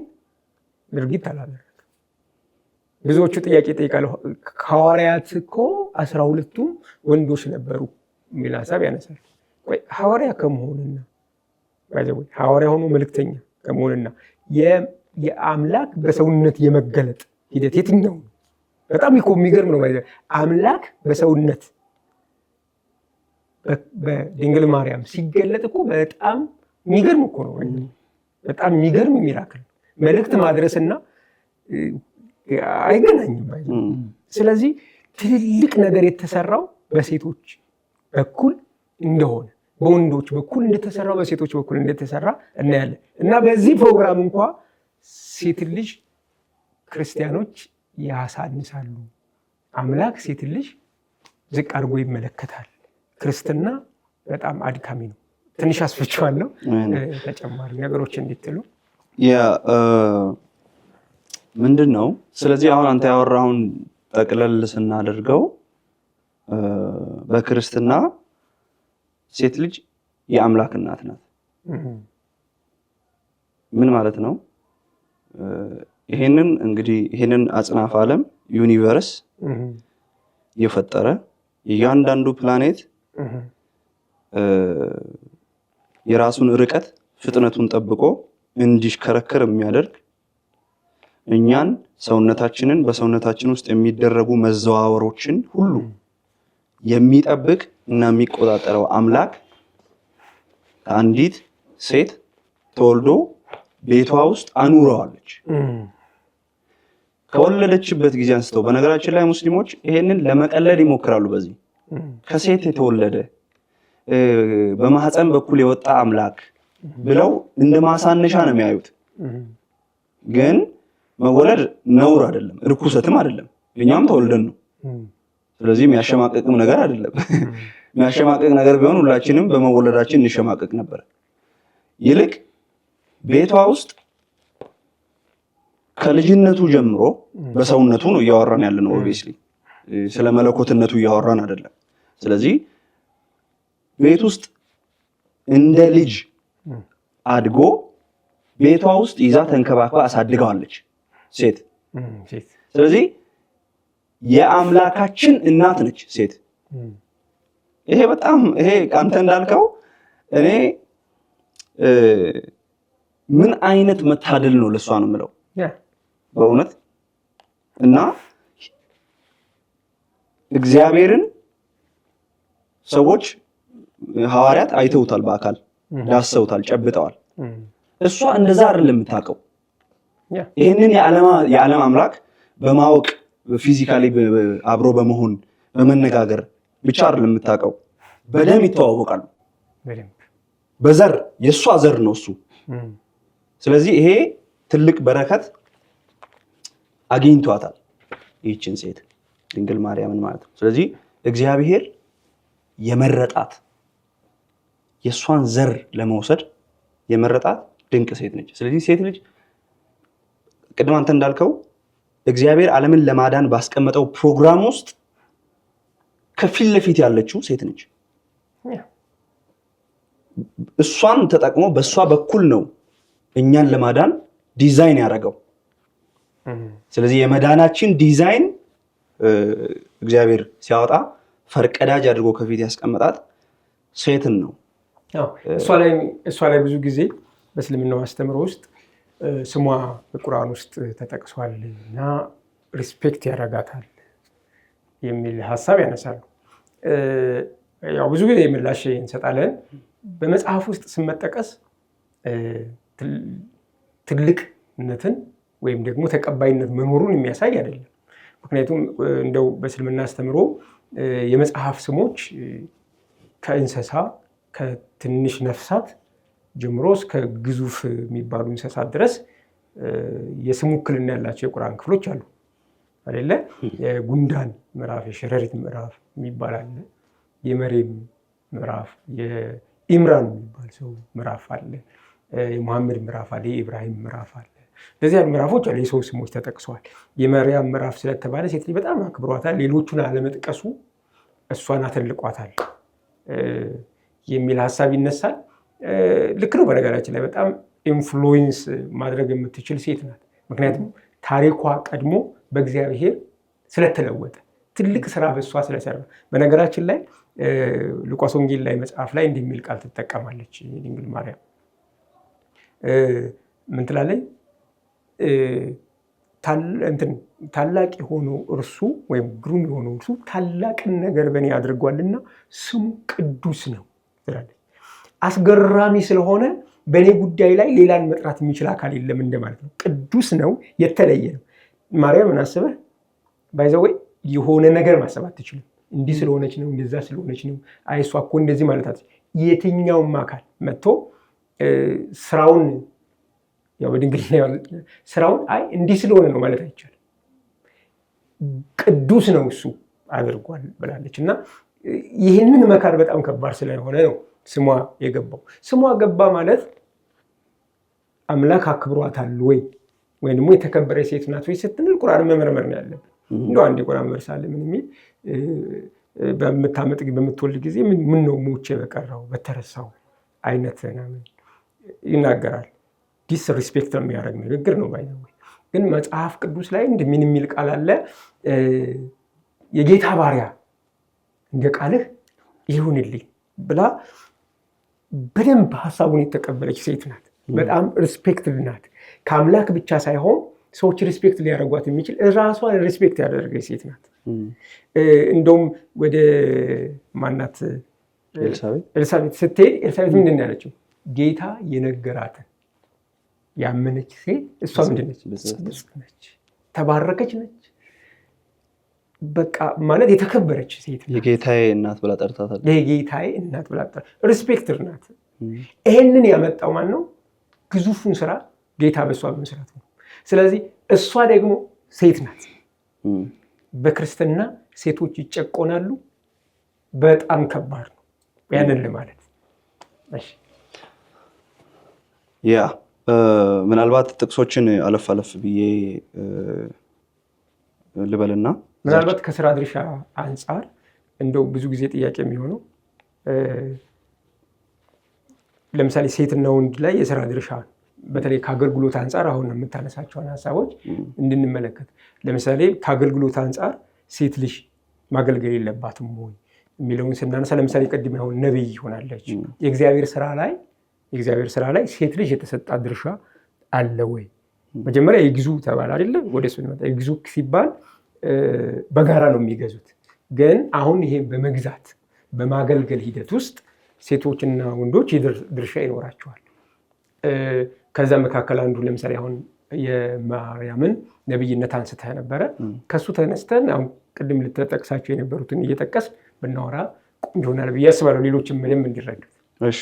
ድርጊት አላደረገም። ብዙዎቹ ጥያቄ ጠይቃሉ። ሐዋርያት እኮ 12ቱም ወንዶች ነበሩ የሚል ሀሳብ ያነሳል። ሐዋርያ ከመሆንና ሐዋርያ ሆኖ መልእክተኛ ከመሆንና የአምላክ በሰውነት የመገለጥ ሂደት የትኛው ነው? በጣም እኮ የሚገርም ነው። አምላክ በሰውነት በድንግል ማርያም ሲገለጥ እኮ በጣም የሚገርም እኮ ነው። በጣም የሚገርም ሚራክል መልእክት ማድረስና አይገናኝም። ስለዚህ ትልልቅ ነገር የተሰራው በሴቶች በኩል እንደሆነ በወንዶች በኩል እንደተሰራው በሴቶች በኩል እንደተሰራ እናያለን። እና በዚህ ፕሮግራም እንኳ ሴት ልጅ ክርስቲያኖች ያሳንሳሉ። አምላክ ሴት ልጅ ዝቅ አድርጎ ይመለከታል። ክርስትና በጣም አድካሚ ነው። ትንሽ አስፈችዋለሁ ተጨማሪ ነገሮች እንዲትሉ ምንድን ነው። ስለዚህ አሁን አንተ ያወራውን ጠቅለል ስናደርገው በክርስትና ሴት ልጅ የአምላክ እናት ናት። ምን ማለት ነው? ይሄንን አጽናፈ ዓለም ዩኒቨርስ የፈጠረ እያንዳንዱ ፕላኔት የራሱን ርቀት ፍጥነቱን ጠብቆ እንዲሽከረከር የሚያደርግ እኛን ሰውነታችንን በሰውነታችን ውስጥ የሚደረጉ መዘዋወሮችን ሁሉ የሚጠብቅ እና የሚቆጣጠረው አምላክ ከአንዲት ሴት ተወልዶ ቤቷ ውስጥ አኑረዋለች። ከወለደችበት ጊዜ አንስተው በነገራችን ላይ ሙስሊሞች ይሄንን ለመቀለድ ይሞክራሉ። በዚህ ከሴት የተወለደ በማህፀን በኩል የወጣ አምላክ ብለው እንደ ማሳነሻ ነው የሚያዩት። ግን መወለድ ነውር አይደለም፣ ርኩሰትም አይደለም። እኛም ተወልደን ነው። ስለዚህ የሚያሸማቀቅም ነገር አይደለም። የሚያሸማቀቅ ነገር ቢሆን ሁላችንም በመወለዳችን እንሸማቀቅ ነበር። ይልቅ ቤቷ ውስጥ ከልጅነቱ ጀምሮ በሰውነቱ ነው እያወራን ያለ ነው። ኦብቪየስሊ ስለ መለኮትነቱ እያወራን አይደለም። ስለዚህ ቤት ውስጥ እንደ ልጅ አድጎ ቤቷ ውስጥ ይዛ ተንከባክባ አሳድገዋለች ሴት። ስለዚህ የአምላካችን እናት ነች ሴት። ይሄ በጣም ይሄ አንተ እንዳልከው እኔ ምን አይነት መታደል ነው ለሷ ነው የምለው በእውነት። እና እግዚአብሔርን ሰዎች ሐዋርያት አይተውታል፣ በአካል ዳሰውታል፣ ጨብጠዋል። እሷ እንደዛ አይደለም የምታውቀው። ይህንን የዓለም አምላክ በማወቅ ፊዚካሊ አብሮ በመሆን በመነጋገር ብቻ አይደለም የምታውቀው፣ በደም ይተዋወቃሉ። በዘር የእሷ ዘር ነው እሱ። ስለዚህ ይሄ ትልቅ በረከት አግኝቷታል ይህችን ሴት ድንግል ማርያምን ማለት ነው። ስለዚህ እግዚአብሔር የመረጣት የእሷን ዘር ለመውሰድ የመረጣት ድንቅ ሴት ነች። ስለዚህ ሴት ልጅ ቅድም አንተ እንዳልከው እግዚአብሔር ዓለምን ለማዳን ባስቀመጠው ፕሮግራም ውስጥ ከፊት ለፊት ያለችው ሴት ነች። እሷን ተጠቅሞ በእሷ በኩል ነው እኛን ለማዳን ዲዛይን ያደረገው። ስለዚህ የመዳናችን ዲዛይን እግዚአብሔር ሲያወጣ ፈርቀዳጅ አድርጎ ከፊት ያስቀመጣት ሴትን ነው። እሷ ላይ ብዙ ጊዜ በእስልምናው አስተምሮ ውስጥ ስሟ በቁርአን ውስጥ ተጠቅሷል እና ሪስፔክት ያደርጋታል የሚል ሀሳብ ያነሳሉ። ያው ብዙ ጊዜ ምላሽ እንሰጣለን። በመጽሐፍ ውስጥ ስም መጠቀስ ትልቅነትን ወይም ደግሞ ተቀባይነት መኖሩን የሚያሳይ አይደለም። ምክንያቱም እንደው በእስልምና አስተምሮ የመጽሐፍ ስሞች ከእንስሳ ከትንሽ ነፍሳት ጀምሮ እስከ ግዙፍ የሚባሉ እንስሳት ድረስ የስም ውክልና ያላቸው የቁርአን ክፍሎች አሉ አይደለ? የጉንዳን ምዕራፍ፣ የሸረሪት ምዕራፍ የሚባል አለ። የመሬም ምዕራፍ፣ የኢምራን የሚባል ሰው ምዕራፍ አለ። የሙሐመድ ምዕራፍ አለ። የኢብራሂም ምዕራፍ አለ። እንደዚህ ያሉ ምዕራፎች አሉ። የሰው ስሞች ተጠቅሰዋል። የመርያም ምዕራፍ ስለተባለ ሴት ልጅ በጣም አክብሯታል። ሌሎቹን አለመጥቀሱ እሷን አተልቋታል የሚል ሀሳብ ይነሳል። ልክ ነው። በነገራችን ላይ በጣም ኢንፍሉዌንስ ማድረግ የምትችል ሴት ናት። ምክንያቱም ታሪኳ ቀድሞ በእግዚአብሔር ስለተለወጠ ትልቅ ስራ በእሷ ስለሰራ። በነገራችን ላይ ሉቃስ ወንጌል ላይ መጽሐፍ ላይ እንዲህ የሚል ቃል ትጠቀማለች ድንግል ማርያም። ምን ትላለች? ታላቅ የሆነው እርሱ ወይም ግሩም የሆነው እርሱ ታላቅን ነገር በእኔ አድርጓልና ስሙ ቅዱስ ነው ትላለች። አስገራሚ ስለሆነ በእኔ ጉዳይ ላይ ሌላን መጥራት የሚችል አካል የለም እንደማለት ነው። ቅዱስ ነው፣ የተለየ ነው። ማርያም ምን አስበህ ባይዘወይ የሆነ ነገር ማሰብ አትችልም። እንዲህ ስለሆነች ነው፣ እንደዛ ስለሆነች ነው፣ አይ እሷ እኮ እንደዚህ ማለት አትችልም። የትኛውም አካል መጥቶ ስራውን ያው በድንግልና ስራውን አይ እንዲህ ስለሆነ ነው ማለት አይቻልም። ቅዱስ ነው እሱ አድርጓል ብላለች። እና ይህንን መካድ በጣም ከባድ ስለሆነ ነው ስሟ የገባው። ስሟ ገባ ማለት አምላክ አክብሯታል ወይ ወይም ደግሞ የተከበረ ሴት ናት ወይ ስትንል ቁርአን መመርመር ነው ያለብን። እንደው አንድ ቁርአን መርሳለ ምን የሚል በምትወልድ ጊዜ ምን ነው ሞቼ በቀረው በተረሳው አይነት ይናገራል። ዲስሪስፔክት የሚያደርግ ንግግር ነው ባይዘው። ግን መጽሐፍ ቅዱስ ላይ ምን የሚል ቃል አለ? የጌታ ባሪያ እንደ ቃልህ ይሁንልኝ ብላ በደንብ ሀሳቡን የተቀበለች ሴት ናት። በጣም ሪስፔክትድ ናት። ከአምላክ ብቻ ሳይሆን ሰዎች ሪስፔክት ሊያደርጓት የሚችል ራሷን ሪስፔክት ያደረገች ሴት ናት። እንደውም ወደ ማናት ኤልሳቤት ስትሄድ ኤልሳቤት ምንድን ነው ያለችው? ጌታ የነገራትን ያመነች ሴት እሷ ምንድን ነች? ነች፣ ተባረከች ነች። በቃ ማለት የተከበረች ሴት ናት። የጌታዬ እናት ብላ ጠርታታለች። የጌታዬ እናት ብላ ጠርታታለች። ሪስፔክትድ ናት። ይሄንን ያመጣው ማን ነው? ግዙፉን ስራ ጌታ በእሷ በመስራት ነው። ስለዚህ እሷ ደግሞ ሴት ናት። በክርስትና ሴቶች ይጨቆናሉ። በጣም ከባድ ነው ያንን ለማለት። ያ ምናልባት ጥቅሶችን አለፍ አለፍ ብዬ ልበልና ምናልባት ከስራ ድርሻ አንጻር እንደው ብዙ ጊዜ ጥያቄ የሚሆነው ለምሳሌ ሴትና ወንድ ላይ የስራ ድርሻ በተለይ ከአገልግሎት አንጻር አሁን የምታነሳቸውን ሀሳቦች እንድንመለከት፣ ለምሳሌ ከአገልግሎት አንጻር ሴት ልጅ ማገልገል የለባትም ወይ የሚለውን ስናነሳ፣ ለምሳሌ ቅድም አሁን ነብይ ሆናለች። የእግዚአብሔር ስራ ላይ ሴት ልጅ የተሰጣት ድርሻ አለ ወይ? መጀመሪያ ይግዙ ተባለ አይደለ? ወደ እሱ እንመጣ። ይግዙ ሲባል በጋራ ነው የሚገዙት። ግን አሁን ይሄን በመግዛት በማገልገል ሂደት ውስጥ ሴቶችና ወንዶች ድርሻ ይኖራቸዋል። ከዛ መካከል አንዱ ለምሳሌ አሁን የማርያምን ነብይነት አንስተህ ነበረ። ከሱ ተነስተን አሁን ቅድም ልትጠቅሳቸው የነበሩትን እየጠቀስ ብናወራ ቆንጆ ይሆናል ብዬ አስባለሁ፣ ሌሎችም ምንም እንዲረዱት። እሺ፣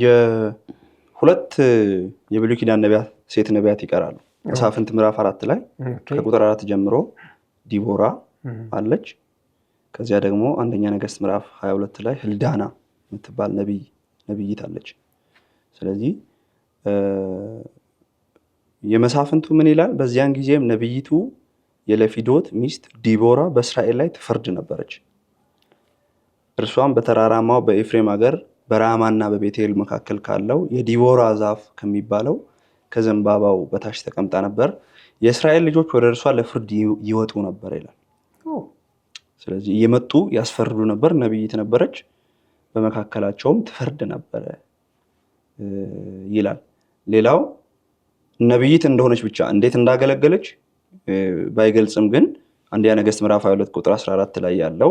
የሁለት የብሉይ ኪዳን ነቢያት ሴት ነቢያት ይቀራሉ። መሳፍንት ምዕራፍ 4 ላይ ከቁጥር 4 ጀምሮ ዲቦራ አለች። ከዚያ ደግሞ አንደኛ ነገሥት ምዕራፍ 22 ላይ ህልዳና የምትባል ነብይት አለች። ስለዚህ የመሳፍንቱ ምን ይላል? በዚያን ጊዜም ነብይቱ የለፊዶት ሚስት ዲቦራ በእስራኤል ላይ ትፈርድ ነበረች። እርሷም በተራራማው በኤፍሬም ሀገር በራማና በቤቴል መካከል ካለው የዲቦራ ዛፍ ከሚባለው ከዘንባባው በታች ተቀምጣ ነበር። የእስራኤል ልጆች ወደ እርሷ ለፍርድ ይወጡ ነበር ይላል። ስለዚህ እየመጡ ያስፈርዱ ነበር። ነብይት ነበረች፣ በመካከላቸውም ትፈርድ ነበረ ይላል። ሌላው ነብይት እንደሆነች ብቻ እንዴት እንዳገለገለች ባይገልጽም ግን አንደኛ ነገሥት ምዕራፍ 22 ቁጥር 14 ላይ ያለው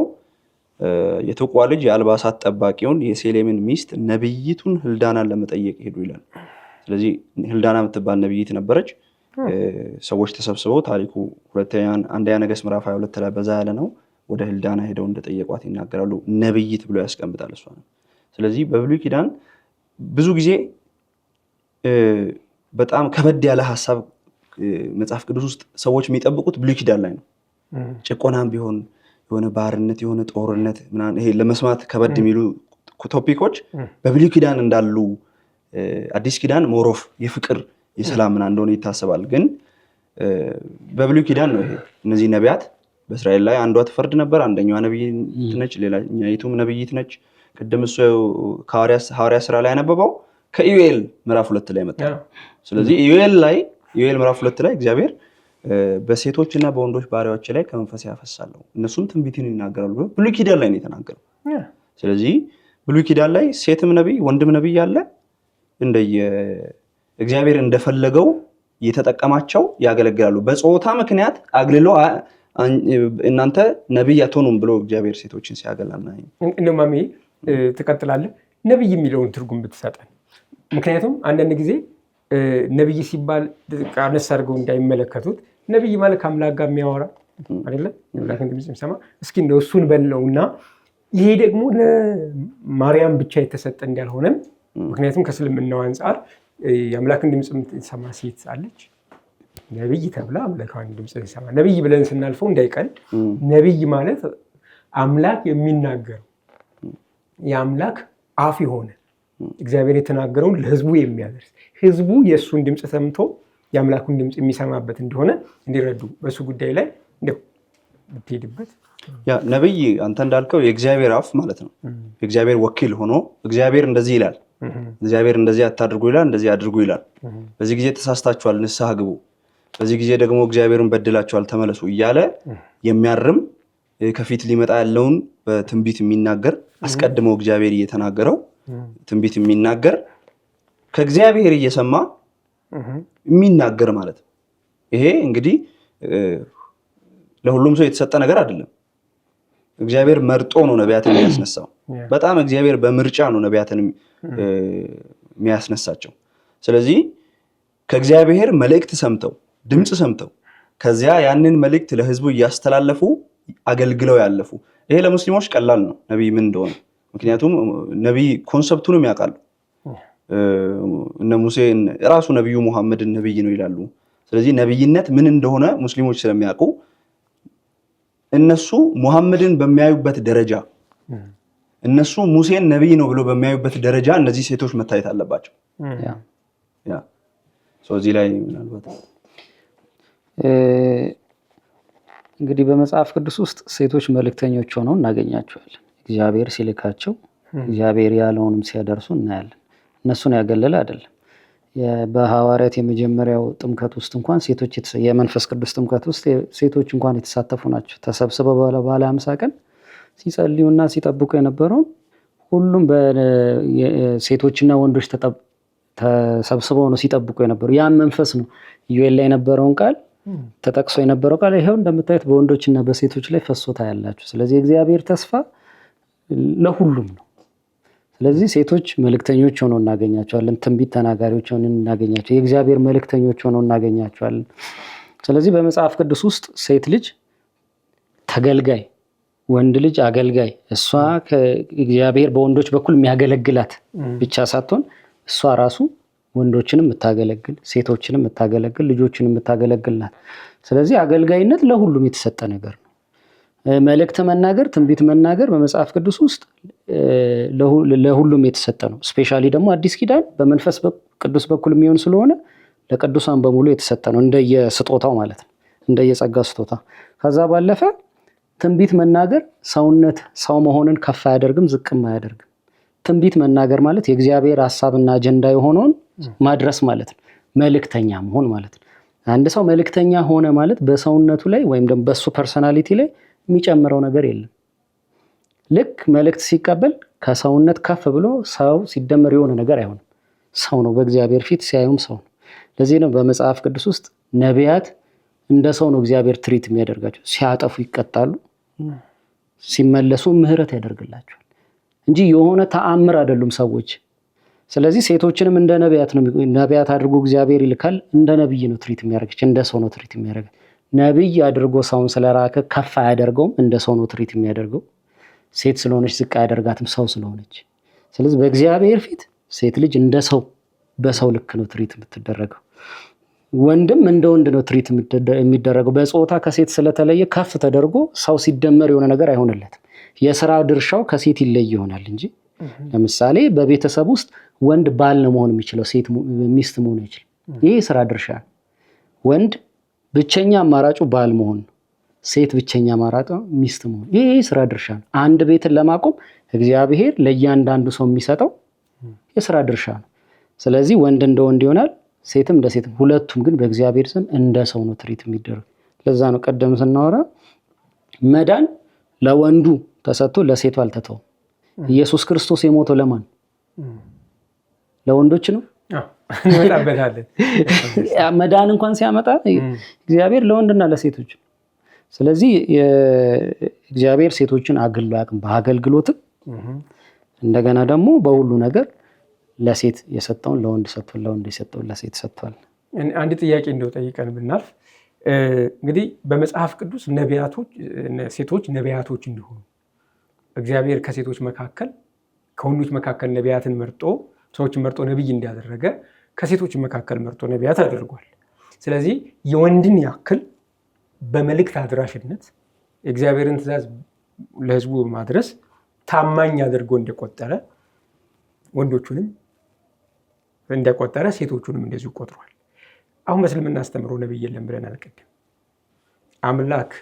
የትቋ ልጅ የአልባሳት ጠባቂውን የሴሌምን ሚስት ነብይቱን ህልዳናን ለመጠየቅ ሄዱ ይላል። ስለዚህ ህልዳና የምትባል ነብይት ነበረች። ሰዎች ተሰብስበው ታሪኩ አንደኛ ነገሥት ምዕራፍ 22 ላይ በዛ ያለ ነው። ወደ ህልዳና ሄደው እንደጠየቋት ይናገራሉ። ነብይት ብሎ ያስቀምጣል እሷ ነው። ስለዚህ በብሉይ ኪዳን ብዙ ጊዜ በጣም ከበድ ያለ ሀሳብ መጽሐፍ ቅዱስ ውስጥ ሰዎች የሚጠብቁት ብሉይ ኪዳን ላይ ነው። ጭቆናም ቢሆን የሆነ ባርነት፣ የሆነ ጦርነት ምናምን ይሄ ለመስማት ከበድ የሚሉ ቶፒኮች በብሉይ ኪዳን እንዳሉ አዲስ ኪዳን ሞሮፍ የፍቅር የሰላም ምናምን እንደሆነ ይታሰባል። ግን በብሉይ ኪዳን ነው ይሄ። እነዚህ ነቢያት በእስራኤል ላይ አንዷ ትፈርድ ነበር። አንደኛዋ ነብይት ነች፣ ሌላኛይቱም ነብይት ነች። ቅድም እሱ ሐዋርያ ስራ ላይ ያነበበው ከኢዩኤል ምዕራፍ 2 ላይ መጣ። ስለዚህ ኢዩኤል ምዕራፍ 2 ላይ እግዚአብሔር በሴቶችና በወንዶች ባሪያዎች ላይ ከመንፈስ ያፈሳለሁ እነሱም ትንቢትን ይናገራሉ ብሎ ብሉይ ኪዳን ላይ ነው የተናገረው። ስለዚህ ብሉይ ኪዳን ላይ ሴትም ነብይ ወንድም ነብይ አለ። እንደየ እግዚአብሔር እንደፈለገው የተጠቀማቸው ያገለግላሉ። በጾታ ምክንያት አግልሎ እናንተ ነብይ አትሆኑም ብሎ እግዚአብሔር ሴቶችን ሲያገላና እንደማሚ ትቀጥላለህ። ነብይ የሚለውን ትርጉም ብትሰጠን። ምክንያቱም አንዳንድ ጊዜ ነብይ ሲባል አነስ አድርገው እንዳይመለከቱት ነብይ ማለት ከአምላክ ጋር የሚያወራ አይደለ? አምላክን ድምፅ የሚሰማ እስኪ እንደው እሱን በለውና ይሄ ደግሞ ለማርያም ብቻ የተሰጠ እንዳልሆነም ምክንያቱም ከእስልምናው አንጻር የአምላክን ድምፅ የምትሰማ ሴት አለች። ነብይ ተብላ አምላክን ድምፅ የምትሰማ ነብይ ብለን ስናልፈው እንዳይቀል ነብይ ማለት አምላክ የሚናገረው የአምላክ አፍ የሆነ እግዚአብሔር የተናገረውን ለህዝቡ የሚያደርስ ህዝቡ የእሱን ድምፅ ሰምቶ የአምላኩን ድምፅ የሚሰማበት እንደሆነ እንዲረዱ በእሱ ጉዳይ ላይ እንደው ብትሄድበት። ነብይ አንተ እንዳልከው የእግዚአብሔር አፍ ማለት ነው። የእግዚአብሔር ወኪል ሆኖ እግዚአብሔር እንደዚህ ይላል፣ እግዚአብሔር እንደዚህ አታድርጉ ይላል፣ እንደዚህ አድርጉ ይላል። በዚህ ጊዜ ተሳስታችኋል፣ ንስሐ ግቡ፣ በዚህ ጊዜ ደግሞ እግዚአብሔርን በድላችኋል፣ ተመለሱ እያለ የሚያርም ከፊት ሊመጣ ያለውን በትንቢት የሚናገር አስቀድመው እግዚአብሔር እየተናገረው ትንቢት የሚናገር ከእግዚአብሔር እየሰማ የሚናገር ማለት ነው። ይሄ እንግዲህ ለሁሉም ሰው የተሰጠ ነገር አይደለም። እግዚአብሔር መርጦ ነው ነቢያትን የሚያስነሳው። በጣም እግዚአብሔር በምርጫ ነው ነቢያትን የሚያስነሳቸው። ስለዚህ ከእግዚአብሔር መልእክት ሰምተው ድምፅ ሰምተው ከዚያ ያንን መልእክት ለህዝቡ እያስተላለፉ አገልግለው ያለፉ። ይሄ ለሙስሊሞች ቀላል ነው ነቢይ ምን እንደሆነ። ምክንያቱም ነቢይ ኮንሰፕቱንም ያውቃሉ። እነ ሙሴ ራሱ ነቢዩ ሙሐመድን ነቢይ ነው ይላሉ። ስለዚህ ነቢይነት ምን እንደሆነ ሙስሊሞች ስለሚያውቁ እነሱ ሙሐመድን በሚያዩበት ደረጃ እነሱ ሙሴን ነቢይ ነው ብሎ በሚያዩበት ደረጃ እነዚህ ሴቶች መታየት አለባቸው። እዚህ ላይ ምናልባት እንግዲህ በመጽሐፍ ቅዱስ ውስጥ ሴቶች መልእክተኞች ሆነው እናገኛቸዋለን። እግዚአብሔር ሲልካቸው እግዚአብሔር ያለውንም ሲያደርሱ እናያለን። እነሱን ያገለለ አይደለም። በሐዋርያት የመጀመሪያው ጥምቀት ውስጥ እንኳን ሴቶች የመንፈስ ቅዱስ ጥምቀት ውስጥ ሴቶች እንኳን የተሳተፉ ናቸው። ተሰብስበው ባለ 50 ቀን ሲጸልዩና ሲጠብቁ የነበረውን ሁሉም ሴቶችና ወንዶች ተሰብስበው ነው ሲጠብቁ የነበሩ። ያን መንፈስ ነው ኢዩኤል ላይ የነበረውን ቃል ተጠቅሶ የነበረው ቃል ይሄው እንደምታዩት በወንዶችና በሴቶች ላይ ፈሶታ ያላችሁ። ስለዚህ የእግዚአብሔር ተስፋ ለሁሉም ነው። ስለዚህ ሴቶች መልእክተኞች ሆነው እናገኛቸዋለን። ትንቢት ተናጋሪዎች ሆነው እናገኛቸው፣ የእግዚአብሔር መልእክተኞች ሆነው እናገኛቸዋለን። ስለዚህ በመጽሐፍ ቅዱስ ውስጥ ሴት ልጅ ተገልጋይ፣ ወንድ ልጅ አገልጋይ፣ እሷ ከእግዚአብሔር በወንዶች በኩል የሚያገለግላት ብቻ ሳትሆን እሷ ራሱ ወንዶችንም የምታገለግል፣ ሴቶችንም የምታገለግል፣ ልጆችንም የምታገለግል ናት። ስለዚህ አገልጋይነት ለሁሉም የተሰጠ ነገር ነው። መልእክት መናገር፣ ትንቢት መናገር በመጽሐፍ ቅዱስ ውስጥ ለሁሉም የተሰጠ ነው። ስፔሻሊ ደግሞ አዲስ ኪዳን በመንፈስ ቅዱስ በኩል የሚሆን ስለሆነ ለቅዱሳን በሙሉ የተሰጠ ነው፣ እንደየስጦታው ማለት ነው፣ እንደየጸጋ ስጦታ። ከዛ ባለፈ ትንቢት መናገር ሰው መሆንን ከፍ አያደርግም፣ ዝቅም አያደርግም። ትንቢት መናገር ማለት የእግዚአብሔር ሀሳብና አጀንዳ የሆነውን ማድረስ ማለት ነው። መልእክተኛ መሆን ማለት ነው። አንድ ሰው መልእክተኛ ሆነ ማለት በሰውነቱ ላይ ወይም ደግሞ በሱ ፐርሰናሊቲ ላይ የሚጨምረው ነገር የለም። ልክ መልእክት ሲቀበል ከሰውነት ከፍ ብሎ ሰው ሲደመር የሆነ ነገር አይሆንም። ሰው ነው፣ በእግዚአብሔር ፊት ሲያዩም ሰው ነው። ለዚህ ነው በመጽሐፍ ቅዱስ ውስጥ ነቢያት እንደ ሰው ነው እግዚአብሔር ትሪት የሚያደርጋቸው። ሲያጠፉ ይቀጣሉ፣ ሲመለሱ ምህረት ያደርግላቸዋል እንጂ የሆነ ተአምር አይደሉም ሰዎች። ስለዚህ ሴቶችንም እንደ ነቢያት አድርጎ እግዚአብሔር ይልካል። እንደ ነብይ ነው ትሪት የሚያደርገች፣ እንደ ሰው ነው ትሪት የሚያደርገው። ነብይ አድርጎ ሰውን ስለራከ ከፍ አያደርገውም፣ እንደ ሰው ነው ትሪት የሚያደርገው። ሴት ስለሆነች ዝቅ አያደርጋትም፣ ሰው ስለሆነች። ስለዚህ በእግዚአብሔር ፊት ሴት ልጅ እንደ ሰው በሰው ልክ ነው ትሪት የምትደረገው። ወንድም እንደ ወንድ ነው ትሪት የሚደረገው። በጾታ ከሴት ስለተለየ ከፍ ተደርጎ ሰው ሲደመር የሆነ ነገር አይሆንለትም። የስራ ድርሻው ከሴት ይለይ ይሆናል እንጂ ለምሳሌ በቤተሰብ ውስጥ ወንድ ባል ነው መሆን የሚችለው፣ ሴት ሚስት መሆን አይችልም። ይሄ የስራ ድርሻ ነው። ወንድ ብቸኛ አማራጩ ባል መሆን ነው፣ ሴት ብቸኛ አማራጯ ሚስት መሆን። ይሄ የስራ ድርሻ ነው። አንድ ቤትን ለማቆም እግዚአብሔር ለእያንዳንዱ ሰው የሚሰጠው የስራ ድርሻ ነው። ስለዚህ ወንድ እንደ ወንድ ይሆናል፣ ሴትም እንደ ሴት። ሁለቱም ግን በእግዚአብሔር ስም እንደ ሰው ነው ትሪት የሚደረግ። ለዛ ነው ቀደም ስናወራ መዳን ለወንዱ ተሰጥቶ ለሴቱ አልተተውም። ኢየሱስ ክርስቶስ የሞተው ለማን? ለወንዶች ነው። እንመጣበታለን። መዳን እንኳን ሲያመጣ እግዚአብሔር ለወንድና ለሴቶች። ስለዚህ እግዚአብሔር ሴቶችን አግሎ አያውቅም። በአገልግሎትም እንደገና ደግሞ በሁሉ ነገር ለሴት የሰጠውን ለወንድ ሰጥቷል፣ ለወንድ የሰጠውን ለሴት ሰጥቷል። አንድ ጥያቄ እንደው ጠይቀን ብናልፍ እንግዲህ በመጽሐፍ ቅዱስ ሴቶች ነቢያቶች እንዲሆኑ እግዚአብሔር ከሴቶች መካከል ከወንዶች መካከል ነቢያትን መርጦ ሰዎችን መርጦ ነቢይ እንዲያደረገ ከሴቶች መካከል መርጦ ነቢያት አድርጓል። ስለዚህ የወንድን ያክል በመልእክት አድራሽነት የእግዚአብሔርን ትእዛዝ ለሕዝቡ ማድረስ ታማኝ አድርጎ እንደቆጠረ ወንዶቹንም እንደቆጠረ ሴቶቹንም እንደዚሁ ቆጥሯል። አሁን በእስልምና አስተምሮ ነቢይ የለም ብለን አልቀድም። አምላክ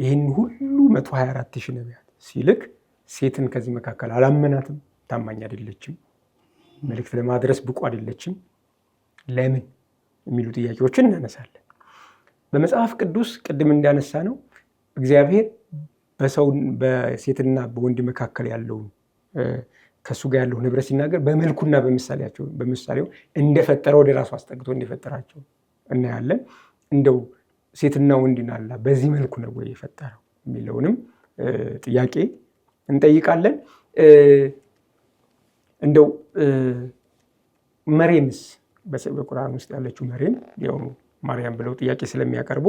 ይህን ሁሉ 124,000 ነቢያት ሲልክ ሴትን ከዚህ መካከል አላመናትም። ታማኝ አይደለችም፣ መልእክት ለማድረስ ብቁ አይደለችም። ለምን የሚሉ ጥያቄዎችን እናነሳለን። በመጽሐፍ ቅዱስ ቅድም እንዳነሳ ነው እግዚአብሔር በሴትና በወንድ መካከል ያለውን ከእሱ ጋር ያለውን ህብረት ሲናገር በመልኩና በምሳሌው እንደፈጠረ ወደ ራሱ አስጠግቶ እንደፈጠራቸው እናያለን። እንደው ሴትና ወንድን አላህ በዚህ መልኩ ነው ወይ የፈጠረው የሚለውንም ጥያቄ እንጠይቃለን። እንደው መሬምስ በቁርአን ውስጥ ያለችው መሬም ያው ማርያም ብለው ጥያቄ ስለሚያቀርቡ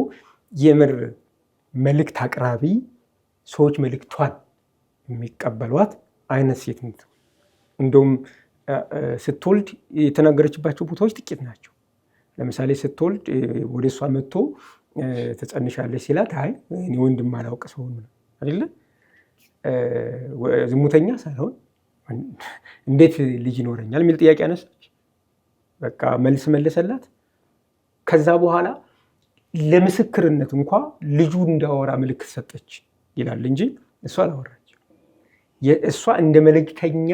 የምር መልእክት አቅራቢ ሰዎች መልእክቷን የሚቀበሏት አይነት ሴት ነች። እንደውም ስትወልድ የተናገረችባቸው ቦታዎች ጥቂት ናቸው። ለምሳሌ ስትወልድ ወደ እሷ መጥቶ ትጸንሻለች ሲላት አይ እኔ ወንድም አላውቅ ሰው ነው አይደለ፣ ዝሙተኛ ሳይሆን እንዴት ልጅ ይኖረኛል የሚል ጥያቄ አነሳች። በቃ መልስ መለሰላት። ከዛ በኋላ ለምስክርነት እንኳ ልጁ እንዳወራ ምልክት ሰጠች ይላል እንጂ እሷ አላወራች። እሷ እንደ መልእክተኛ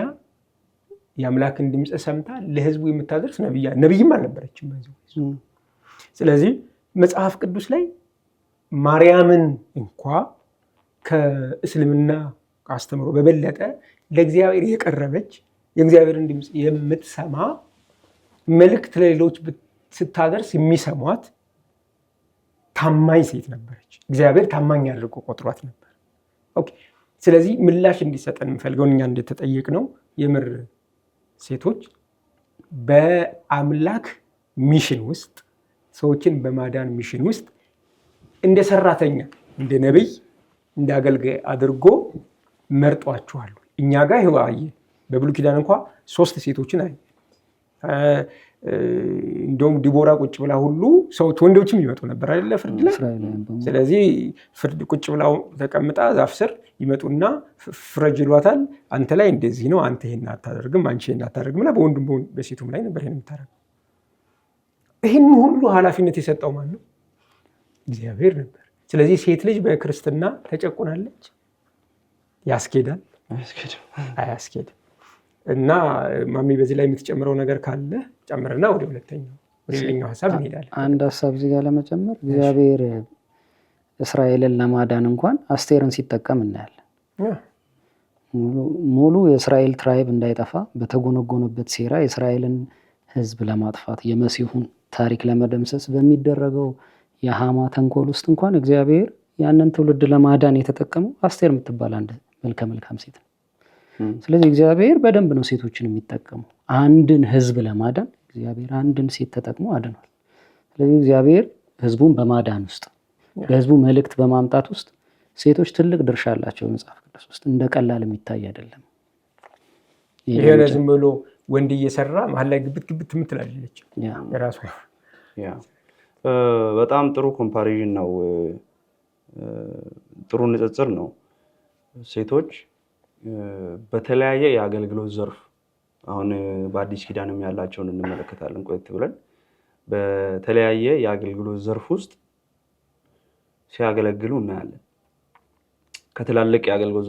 የአምላክን ድምፅ ሰምታ ለህዝቡ የምታደርስ ነቢይም አልነበረችም። ስለዚህ መጽሐፍ ቅዱስ ላይ ማርያምን እንኳ ከእስልምና አስተምሮ በበለጠ ለእግዚአብሔር የቀረበች የእግዚአብሔርን ድምፅ የምትሰማ መልእክት ለሌሎች ስታደርስ የሚሰሟት ታማኝ ሴት ነበረች። እግዚአብሔር ታማኝ አድርጎ ቆጥሯት ነበር። ኦኬ። ስለዚህ ምላሽ እንዲሰጠን የምፈልገውን እኛ እንደተጠየቅ ነው የምር ሴቶች በአምላክ ሚሽን ውስጥ ሰዎችን በማዳን ሚሽን ውስጥ እንደ ሰራተኛ፣ እንደ ነቢይ፣ እንደ አገልጋይ አድርጎ መርጧችኋል። እኛ ጋር ይኸው አየ። በብሉይ ኪዳን እንኳ 3 ሴቶችን አየ። እንደውም ዲቦራ ቁጭ ብላ ሁሉ ሰዎች ወንዶችም ይመጡ ነበር አይደለ ፍርድ ላይ። ስለዚህ ፍርድ ቁጭ ብላ ተቀምጣ ዛፍ ስር ይመጡና ፍረጅ ይሏታል። አንተ ላይ እንደዚህ ነው፣ አንተ ይሄን አታደርግም፣ አንቺ ይሄን አታደርግም እና በወንዱም በሴቱም ላይ ነበር ይሄን የምታደርገው። ይህን ሁሉ ኃላፊነት የሰጠው ማን ነው? እግዚአብሔር ነበር። ስለዚህ ሴት ልጅ በክርስትና ተጨቁናለች? ያስኬዳል? አያስኬድም። እና ማሚ በዚህ ላይ የምትጨምረው ነገር ካለ ጨምርና ወደ ሁለተኛው ሀሳብ እንሄዳለን። አንድ ሀሳብ እዚህ ጋር ለመጨመር እግዚአብሔር እስራኤልን ለማዳን እንኳን አስቴርን ሲጠቀም እናያለን። ሙሉ የእስራኤል ትራይብ እንዳይጠፋ በተጎነጎነበት ሴራ የእስራኤልን ሕዝብ ለማጥፋት የመሲሁን ታሪክ ለመደምሰስ በሚደረገው የሃማ ተንኮል ውስጥ እንኳን እግዚአብሔር ያንን ትውልድ ለማዳን የተጠቀመው አስቴር የምትባል አንድ መልከ መልካም ሴት ነው። ስለዚህ እግዚአብሔር በደንብ ነው ሴቶችን የሚጠቀሙ። አንድን ህዝብ ለማዳን እግዚአብሔር አንድን ሴት ተጠቅሞ አድኗል። ስለዚህ እግዚአብሔር ህዝቡን በማዳን ውስጥ ለህዝቡ መልእክት በማምጣት ውስጥ ሴቶች ትልቅ ድርሻ አላቸው። መጽሐፍ ቅዱስ ውስጥ እንደ ቀላል የሚታይ አይደለም። ይሄ ዝም ብሎ ወንድ እየሰራ መሀል ላይ ግብት ግብት የምትላለች የራሱ በጣም ጥሩ ኮምፓሪዥን ነው። ጥሩ ንጽጽር ነው። ሴቶች በተለያየ የአገልግሎት ዘርፍ አሁን በአዲስ ኪዳንም ያላቸውን እንመለከታለን ቆየት ብለን። በተለያየ የአገልግሎት ዘርፍ ውስጥ ሲያገለግሉ እናያለን። ከትላልቅ የአገልግሎት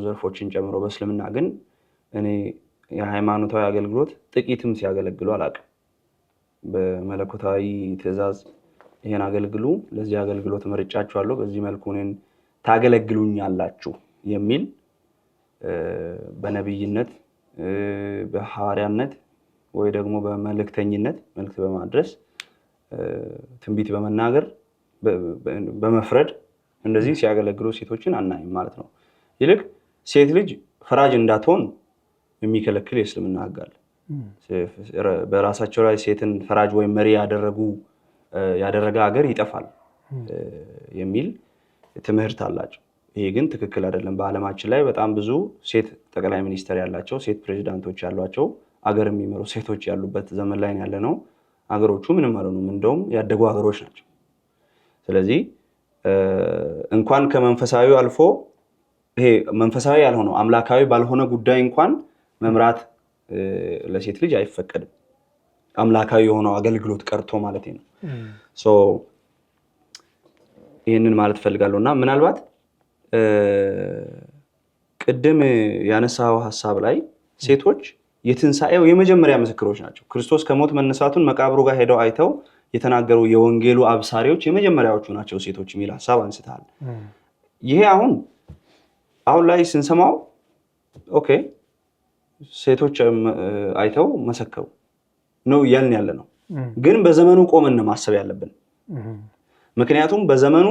ዘርፎችን ጨምሮ በእስልምና ግን እኔ የሃይማኖታዊ አገልግሎት ጥቂትም ሲያገለግሉ አላውቅም። በመለኮታዊ ትእዛዝ ይሄን አገልግሉ፣ ለዚህ አገልግሎት መርጫችኋለሁ፣ በዚህ መልኩ እኔን ታገለግሉኛላችሁ የሚል በነብይነት በሐዋርያነት ወይ ደግሞ በመልእክተኝነት መልእክት በማድረስ ትንቢት በመናገር በመፍረድ እንደዚህ ሲያገለግሉ ሴቶችን አናይም ማለት ነው። ይልቅ ሴት ልጅ ፈራጅ እንዳትሆን የሚከለክል የእስልምና ሕግ አለ። በራሳቸው ላይ ሴትን ፈራጅ ወይም መሪ ያደረገ ሀገር ይጠፋል የሚል ትምህርት አላቸው። ይሄ ግን ትክክል አይደለም። በዓለማችን ላይ በጣም ብዙ ሴት ጠቅላይ ሚኒስትር ያላቸው፣ ሴት ፕሬዚዳንቶች ያሏቸው፣ አገር የሚመሩ ሴቶች ያሉበት ዘመን ላይ ያለ ነው። አገሮቹ ምንም አልሆኑም፣ እንደውም ያደጉ ሀገሮች ናቸው። ስለዚህ እንኳን ከመንፈሳዊ አልፎ ይሄ መንፈሳዊ ያልሆነው አምላካዊ ባልሆነ ጉዳይ እንኳን መምራት ለሴት ልጅ አይፈቀድም። አምላካዊ የሆነው አገልግሎት ቀርቶ ማለት ነው። ይህንን ማለት ፈልጋለሁ እና ምናልባት ቅድም ያነሳው ሀሳብ ላይ ሴቶች የትንሣኤው የመጀመሪያ ምስክሮች ናቸው። ክርስቶስ ከሞት መነሳቱን መቃብሩ ጋር ሄደው አይተው የተናገሩ የወንጌሉ አብሳሪዎች የመጀመሪያዎቹ ናቸው ሴቶች የሚል ሀሳብ አንስተሃል። ይሄ አሁን ላይ ስንሰማው ኦኬ ሴቶች አይተው መሰከሩ ነው እያልን ያለ ነው። ግን በዘመኑ ቆመን ማሰብ ያለብን፣ ምክንያቱም በዘመኑ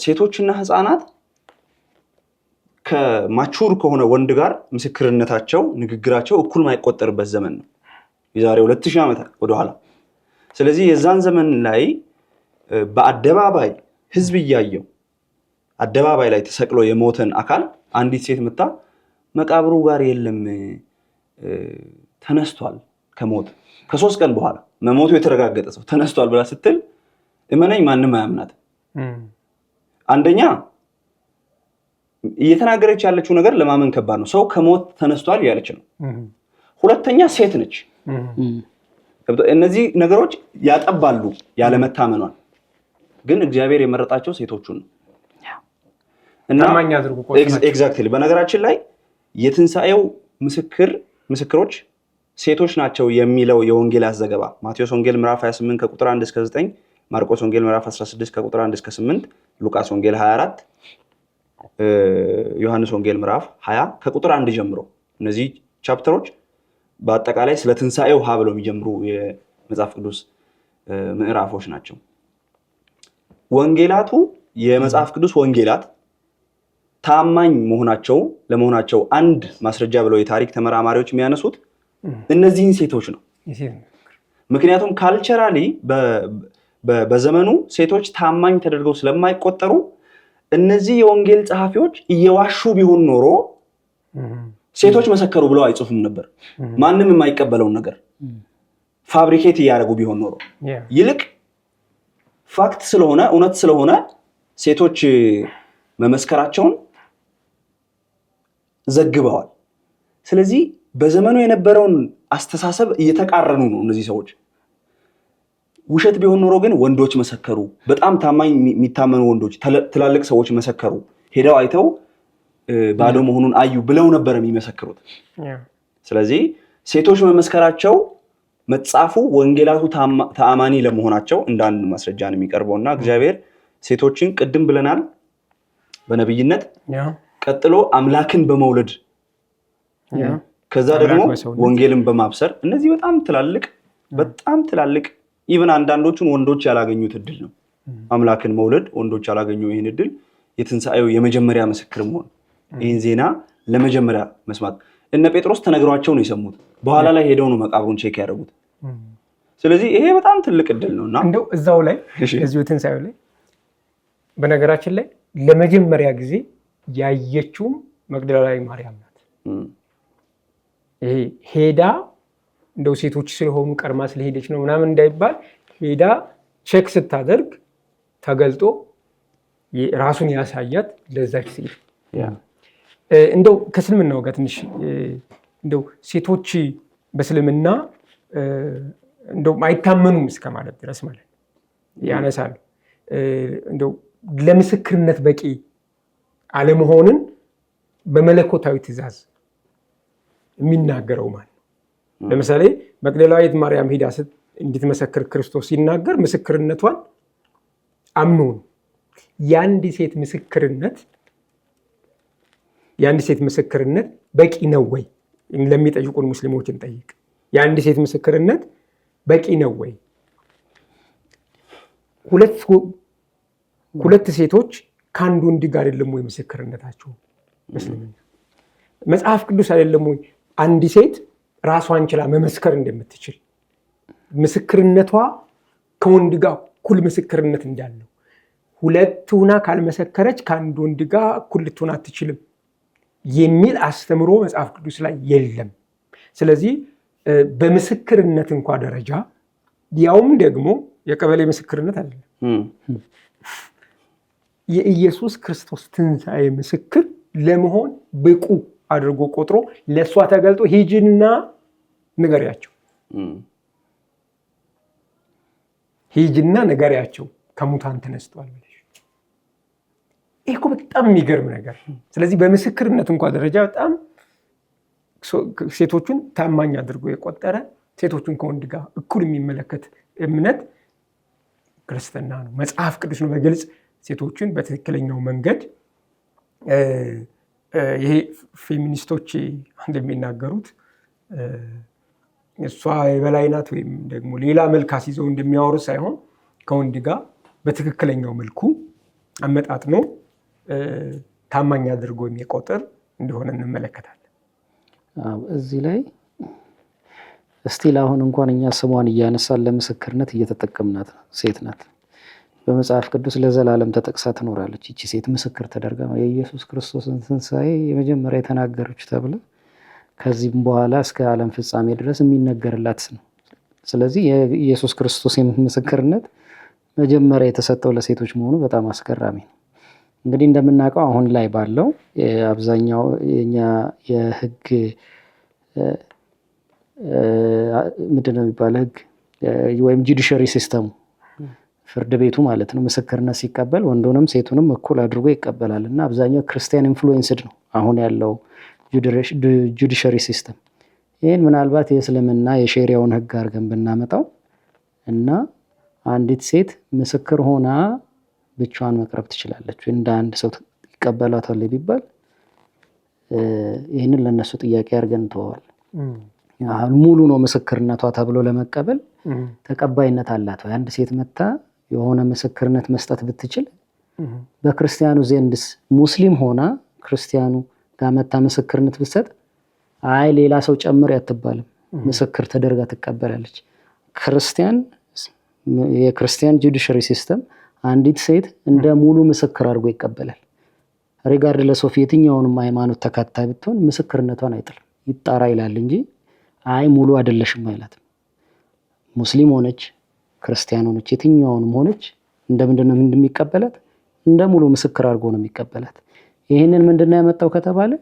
ሴቶችና ህፃናት ከማቹር ከሆነ ወንድ ጋር ምስክርነታቸው፣ ንግግራቸው እኩል ማይቆጠርበት ዘመን ነው። የዛሬ 2000 ዓመት ወደኋላ። ስለዚህ የዛን ዘመን ላይ በአደባባይ ህዝብ እያየው አደባባይ ላይ ተሰቅሎ የሞተን አካል አንዲት ሴት መጣ መቃብሩ ጋር የለም ተነስቷል ከሞት ከ3 ቀን በኋላ መሞቱ የተረጋገጠ ሰው ተነስቷል ብላ ስትል እመነኝ ማንም አያምናት። አንደኛ እየተናገረች ያለችው ነገር ለማመን ከባድ ነው። ሰው ከሞት ተነስቷል ያለች ነው። ሁለተኛ ሴት ነች። እነዚህ ነገሮች ያጠባሉ ያለመታመኗን። ግን እግዚአብሔር የመረጣቸው ሴቶቹን ነው እና ኤግዛክትሊ በነገራችን ላይ የትንሣኤው ምስክሮች ሴቶች ናቸው የሚለው የወንጌል አዘገባ ማቴዎስ ወንጌል ምዕራፍ 28 ከቁጥር 1 እስከ 9፣ ማርቆስ ወንጌል ምዕራፍ 16 ከቁጥር 1 እስከ 8፣ ሉቃስ ወንጌል 24፣ ዮሐንስ ወንጌል ምዕራፍ 20 ከቁጥር 1 ጀምሮ እነዚህ ቻፕተሮች በአጠቃላይ ስለ ትንሣኤው ሀ ብለው የሚጀምሩ የመጽሐፍ ቅዱስ ምዕራፎች ናቸው። ወንጌላቱ የመጽሐፍ ቅዱስ ወንጌላት ታማኝ ለመሆናቸው አንድ ማስረጃ ብለው የታሪክ ተመራማሪዎች የሚያነሱት እነዚህን ሴቶች ነው። ምክንያቱም ካልቸራሊ በዘመኑ ሴቶች ታማኝ ተደርገው ስለማይቆጠሩ እነዚህ የወንጌል ጸሐፊዎች እየዋሹ ቢሆን ኖሮ ሴቶች መሰከሩ ብለው አይጽፉም ነበር። ማንም የማይቀበለውን ነገር ፋብሪኬት እያደረጉ ቢሆን ኖሮ ይልቅ ፋክት ስለሆነ እውነት ስለሆነ ሴቶች መመስከራቸውን ዘግበዋል። ስለዚህ በዘመኑ የነበረውን አስተሳሰብ እየተቃረኑ ነው እነዚህ ሰዎች። ውሸት ቢሆን ኖሮ ግን ወንዶች መሰከሩ፣ በጣም ታማኝ የሚታመኑ ወንዶች ትላልቅ ሰዎች መሰከሩ፣ ሄደው አይተው ባዶ መሆኑን አዩ ብለው ነበር የሚመሰክሩት። ስለዚህ ሴቶች መመስከራቸው መጽሐፉ ወንጌላቱ ተአማኒ ለመሆናቸው እንደ አንድ ማስረጃ ነው የሚቀርበው እና እግዚአብሔር ሴቶችን ቅድም ብለናል በነብይነት፣ ቀጥሎ አምላክን በመውለድ፣ ከዛ ደግሞ ወንጌልን በማብሰር እነዚህ በጣም ትላልቅ ኢቭን አንዳንዶቹን ወንዶች ያላገኙት እድል ነው። አምላክን መውለድ ወንዶች ያላገኙ ይህን እድል፣ የትንሣኤው የመጀመሪያ ምስክር መሆን፣ ይህን ዜና ለመጀመሪያ መስማት። እነ ጴጥሮስ ተነግሯቸው ነው የሰሙት። በኋላ ላይ ሄደው ነው መቃብሩን ቼክ ያደረጉት። ስለዚህ ይሄ በጣም ትልቅ እድል ነው እና እንደው እዛው ላይ እዚሁ ትንሣኤው ላይ በነገራችን ላይ ለመጀመሪያ ጊዜ ያየችውም መግደላዊ ማርያም ናት። ይሄ ሄዳ እንደው ሴቶች ስለሆኑ ቀድማ ስለሄደች ነው ምናምን እንዳይባል ሄዳ ቼክ ስታደርግ ተገልጦ ራሱን ያሳያት ለዛች ሴት። እንደው ከእስልምናው ጋር ትንሽ እንደው ሴቶች በእስልምና እንደው አይታመኑም እስከ ማለት ድረስ ማለት ያነሳሉ። እንደው ለምስክርነት በቂ አለመሆንን በመለኮታዊ ትእዛዝ የሚናገረው ማለት ነው። ለምሳሌ መግደላዊት ማርያም ሄዳ እንድትመሰክር ክርስቶስ ሲናገር ምስክርነቷን አምኖ ነው። የአንድ ሴት ምስክርነት በቂ ነው ወይ ለሚጠይቁን ሙስሊሞች እንጠይቅ። የአንድ ሴት ምስክርነት በቂ ነው ወይ? ሁለት ሴቶች ከአንድ ወንድ ጋር አይደለም ወይ ምስክርነታቸው? ሙስሊምና መጽሐፍ ቅዱስ አይደለም ወይ አንድ ሴት ራሷን ችላ መመስከር እንደምትችል ምስክርነቷ ከወንድ ጋር እኩል ምስክርነት እንዳለው፣ ሁለት ሆና ካልመሰከረች ከአንድ ወንድ ጋር እኩል ልትሆን አትችልም የሚል አስተምሮ መጽሐፍ ቅዱስ ላይ የለም። ስለዚህ በምስክርነት እንኳ ደረጃ ያውም ደግሞ የቀበሌ ምስክርነት አይደለም፣ የኢየሱስ ክርስቶስ ትንሣኤ ምስክር ለመሆን ብቁ አድርጎ ቆጥሮ ለእሷ ተገልጦ ሂጂና ንገሪያቸው ከሙታን ተነስቷል ብለሽ። ይህ እኮ በጣም የሚገርም ነገር። ስለዚህ በምስክርነት እንኳ ደረጃ በጣም ሴቶቹን ታማኝ አድርጎ የቆጠረ ሴቶቹን ከወንድ ጋር እኩል የሚመለከት እምነት ክርስትና ነው፣ መጽሐፍ ቅዱስ ነው። በግልጽ ሴቶችን በትክክለኛው መንገድ ይሄ ፌሚኒስቶች እንደሚናገሩት እሷ የበላይ ናት ወይም ደግሞ ሌላ መልክ አስይዘው እንደሚያወሩ ሳይሆን ከወንድ ጋር በትክክለኛው መልኩ አመጣጥኖ ታማኝ አድርጎ የሚቆጥር እንደሆነ እንመለከታለን። እዚህ ላይ እስቲል አሁን እንኳን እኛ ስሟን እያነሳን ለምስክርነት እየተጠቀምናት ሴት ናት። በመጽሐፍ ቅዱስ ለዘላለም ተጠቅሳ ትኖራለች። ይቺ ሴት ምስክር ተደርጋ የኢየሱስ ክርስቶስን ትንሣኤ የመጀመሪያ የተናገረች ተብለ ከዚህም በኋላ እስከ ዓለም ፍጻሜ ድረስ የሚነገርላት ነው። ስለዚህ የኢየሱስ ክርስቶስ ምስክርነት መጀመሪያ የተሰጠው ለሴቶች መሆኑ በጣም አስገራሚ ነው። እንግዲህ እንደምናውቀው አሁን ላይ ባለው አብዛኛው የኛ የሕግ ምንድነው የሚባለው ህግ ወይም ጁዲሻሪ ሲስተሙ ፍርድ ቤቱ ማለት ነው ምስክርነት ሲቀበል ወንዱንም ሴቱንም እኩል አድርጎ ይቀበላል እና አብዛኛው ክርስቲያን ኢንፍሉዌንስድ ነው አሁን ያለው ጁዲሻሪ ሲስተም። ይህን ምናልባት የእስልምና የሼሪያውን ህግ አድርገን ብናመጣው እና አንዲት ሴት ምስክር ሆና ብቻዋን መቅረብ ትችላለች እንደ አንድ ሰው ይቀበላታል ቢባል ይህንን ለነሱ ጥያቄ አድርገን እንተዋዋል። ሙሉ ነው ምስክርነቷ ተብሎ ለመቀበል ተቀባይነት አላት ወይ? አንድ ሴት መታ የሆነ ምስክርነት መስጠት ብትችል በክርስቲያኑ ዘንድስ ሙስሊም ሆና ክርስቲያኑ ጋር መታ ምስክርነት ብትሰጥ አይ ሌላ ሰው ጨምር አትባልም፣ ምስክር ተደርጋ ትቀበላለች። የክርስቲያን ጁዲሻሪ ሲስተም አንዲት ሴት እንደ ሙሉ ምስክር አድርጎ ይቀበላል። ሪጋርድለስ ኦፍ የትኛውንም ሃይማኖት ተከታይ ብትሆን ምስክርነቷን አይጥልም፣ ይጣራ ይላል እንጂ አይ ሙሉ አይደለሽም አይላትም። ሙስሊም ሆነች ክርስቲያን ሆነች የትኛውንም ሆነች እንደምንድነው እንደሚቀበላት እንደ ሙሉ ምስክር አድርጎ ነው የሚቀበላት። ይሄንን ምንድነው ያመጣው ከተባለ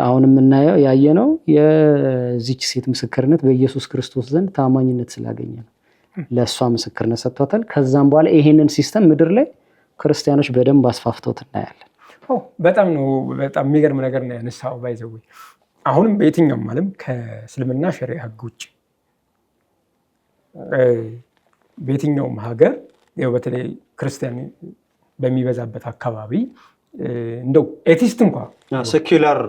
አሁን የምናየው ያየነው የዚች ሴት ምስክርነት በኢየሱስ ክርስቶስ ዘንድ ታማኝነት ስላገኘ ነው። ለእሷ ምስክርነት ሰጥቷታል። ከዛም በኋላ ይሄንን ሲስተም ምድር ላይ ክርስቲያኖች በደንብ አስፋፍተውት እናያለን። በጣም የሚገርም ነገር ነው ያነሳው። ባይዘው አሁንም በየትኛውም ዓለም ከእስልምና ሸሪዓ ህግ ውጭ በየትኛውም ሀገር በተለይ ክርስቲያን በሚበዛበት አካባቢ እንደው ኤቲስት እንኳን ሴኩላር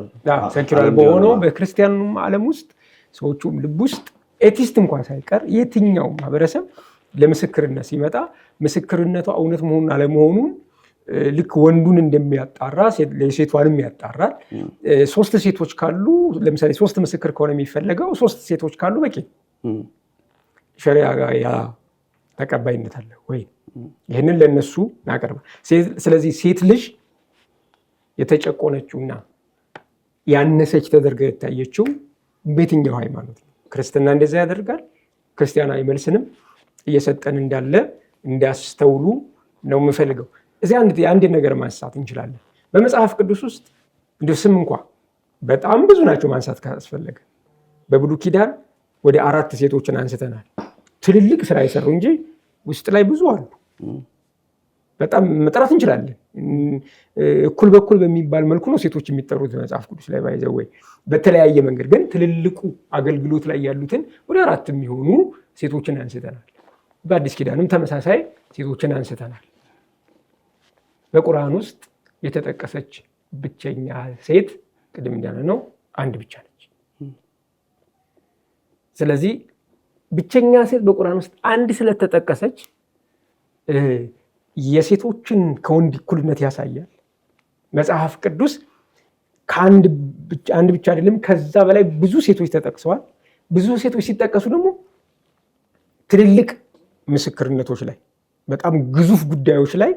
በሆነው በክርስቲያኑ ዓለም ውስጥ ሰዎቹም ልብ ውስጥ ኤቲስት እንኳን ሳይቀር የትኛው ማህበረሰብ ለምስክርነት ሲመጣ ምስክርነቷ እውነት መሆኑን አለመሆኑን ልክ ወንዱን እንደሚያጣራ ሴቷንም ያጣራል። 3 ሴቶች ካሉ ለምሳሌ 3 ምስክር ከሆነ የሚፈለገው 3 ሴቶች ካሉ በቂ ሸሪዓ ጋር ያ ተቀባይነት አለ ወይ? ይህንን ለነሱ እናቀርባ። ስለዚህ ሴት ልጅ የተጨቆነችውና ያነሰች ተደርጋ የታየችው በየትኛው ሃይማኖት ነው? ክርስትና እንደዛ ያደርጋል። ክርስቲያናዊ መልስንም እየሰጠን እንዳለ እንዲያስተውሉ ነው የምፈልገው። እዚህ አንድ ነገር ማንሳት እንችላለን። በመጽሐፍ ቅዱስ ውስጥ እንደ ስም እንኳ በጣም ብዙ ናቸው ማንሳት ካስፈለገ። በብሉይ ኪዳን ወደ 4 ሴቶችን አንስተናል። ትልልቅ ስራ የሰሩ እንጂ ውስጥ ላይ ብዙ አሉ። በጣም መጥራት እንችላለን። እኩል በኩል በሚባል መልኩ ነው ሴቶች የሚጠሩት መጽሐፍ ቅዱስ ላይ ባይዘው ወይ በተለያየ መንገድ ግን ትልልቁ አገልግሎት ላይ ያሉትን ወደ 4 የሚሆኑ ሴቶችን አንስተናል። በአዲስ ኪዳንም ተመሳሳይ ሴቶችን አንስተናል። በቁርአን ውስጥ የተጠቀሰች ብቸኛ ሴት ቅድም እንዳልነው አንድ ብቻ ነች። ስለዚህ ብቸኛ ሴት በቁርአን ውስጥ አንድ ስለተጠቀሰች የሴቶችን ከወንድ እኩልነት ያሳያል። መጽሐፍ ቅዱስ አንድ ብቻ አይደለም፣ ከዛ በላይ ብዙ ሴቶች ተጠቅሰዋል። ብዙ ሴቶች ሲጠቀሱ ደግሞ ትልልቅ ምስክርነቶች ላይ በጣም ግዙፍ ጉዳዮች ላይ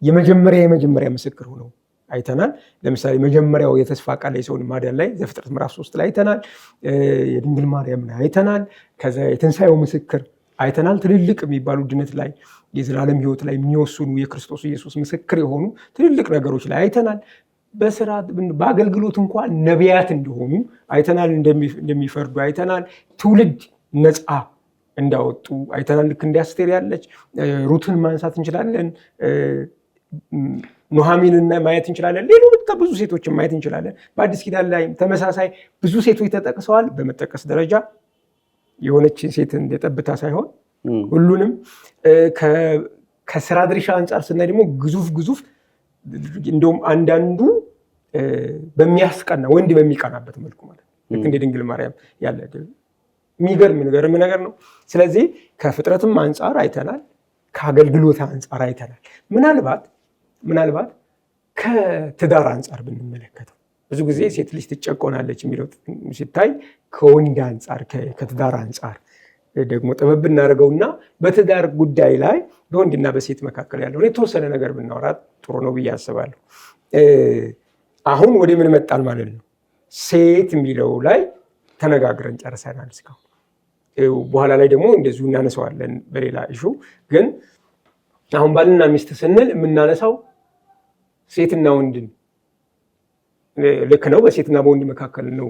የመጀመሪያ ምስክር ሆነው አይተናል። ለምሳሌ መጀመሪያው የተስፋ ቃል የሰውን ማዳን ላይ ዘፍጥረት ምዕራፍ 3 ላይ አይተናል። የድንግል ማርያምን አይተናል። ከዛ የትንሣኤው ምስክር አይተናል። ትልልቅ የሚባሉ ድነት ላይ የዘላለም ሕይወት ላይ የሚወስኑ የክርስቶስ ኢየሱስ ምስክር የሆኑ ትልልቅ ነገሮች ላይ አይተናል። በስራ በአገልግሎት እንኳን ነቢያት እንደሆኑ አይተናል። እንደሚፈርዱ አይተናል። ትውልድ ነፃ እንዳወጡ አይተናል። ልክ እንደ አስቴር ያለች ሩትን ማንሳት እንችላለን። ኑሃሚንን ማየት እንችላለን። ሌሎች ብዙ ሴቶችን ማየት እንችላለን። በአዲስ ኪዳን ላይ ተመሳሳይ ብዙ ሴቶች ተጠቅሰዋል። በመጠቀስ ደረጃ የሆነች ሴት እንደጠብታ ሳይሆን ሁሉንም ከስራ ድርሻ አንጻር ስናይ ደግሞ ግዙፍ እንደውም አንዳንዱ በሚያስቀና ወንድ በሚቀናበት መልኩ ማለት ልክ እንደ ድንግል ማርያም ያለ የሚገርም ነገር ነው። ስለዚህ ከፍጥረትም አንጻር አይተናል፣ ከአገልግሎት አንጻር አይተናል። ምናልባት ከትዳር አንጻር ብንመለከተው ብዙ ጊዜ ሴት ልጅ ትጨቆናለች የሚለው ሲታይ ከወንድ አንጻር ከትዳር አንጻር ደግሞ ጥበብ እናደርገውና በትዳር ጉዳይ ላይ በወንድና በሴት መካከል ያለውን የተወሰነ ነገር ብናወራ ጥሩ ነው ብዬ አስባለሁ። አሁን ወደ ምን መጣል ማለት ነው? ሴት የሚለው ላይ ተነጋግረን ጨርሰናል እስካሁን። በኋላ ላይ ደግሞ እንደዚሁ እናነሳዋለን በሌላ ኢሹ። ግን አሁን ባልና ሚስት ስንል የምናነሳው ሴትና ወንድን ልክ ነው። በሴትና በወንድ መካከል ነው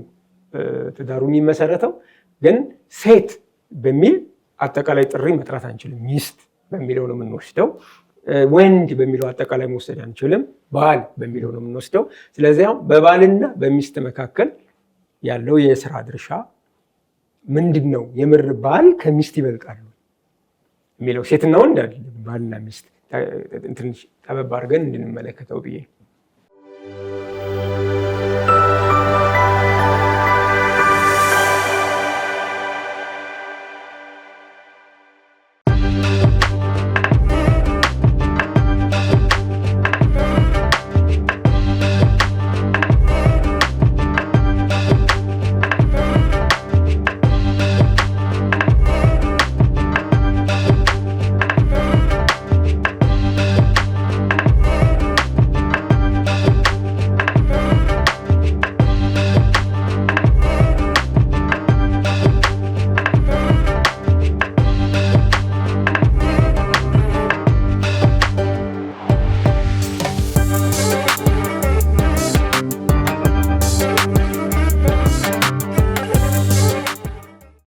ትዳሩ የሚመሰረተው። ግን ሴት በሚል አጠቃላይ ጥሪ መጥራት አንችልም። ሚስት በሚለው ነው የምንወስደው። ወንድ በሚለው አጠቃላይ መውሰድ አንችልም። ባል በሚለው ነው የምንወስደው። ስለዚህ በባልና በሚስት መካከል ያለው የስራ ድርሻ ምንድን ነው? የምር ባል ከሚስት ይበልጣሉ የሚለው ሴትና ወንድ አይደለም፣ ባልና ሚስት ትንሽ ጠበብ አድርገን እንድንመለከተው ብዬ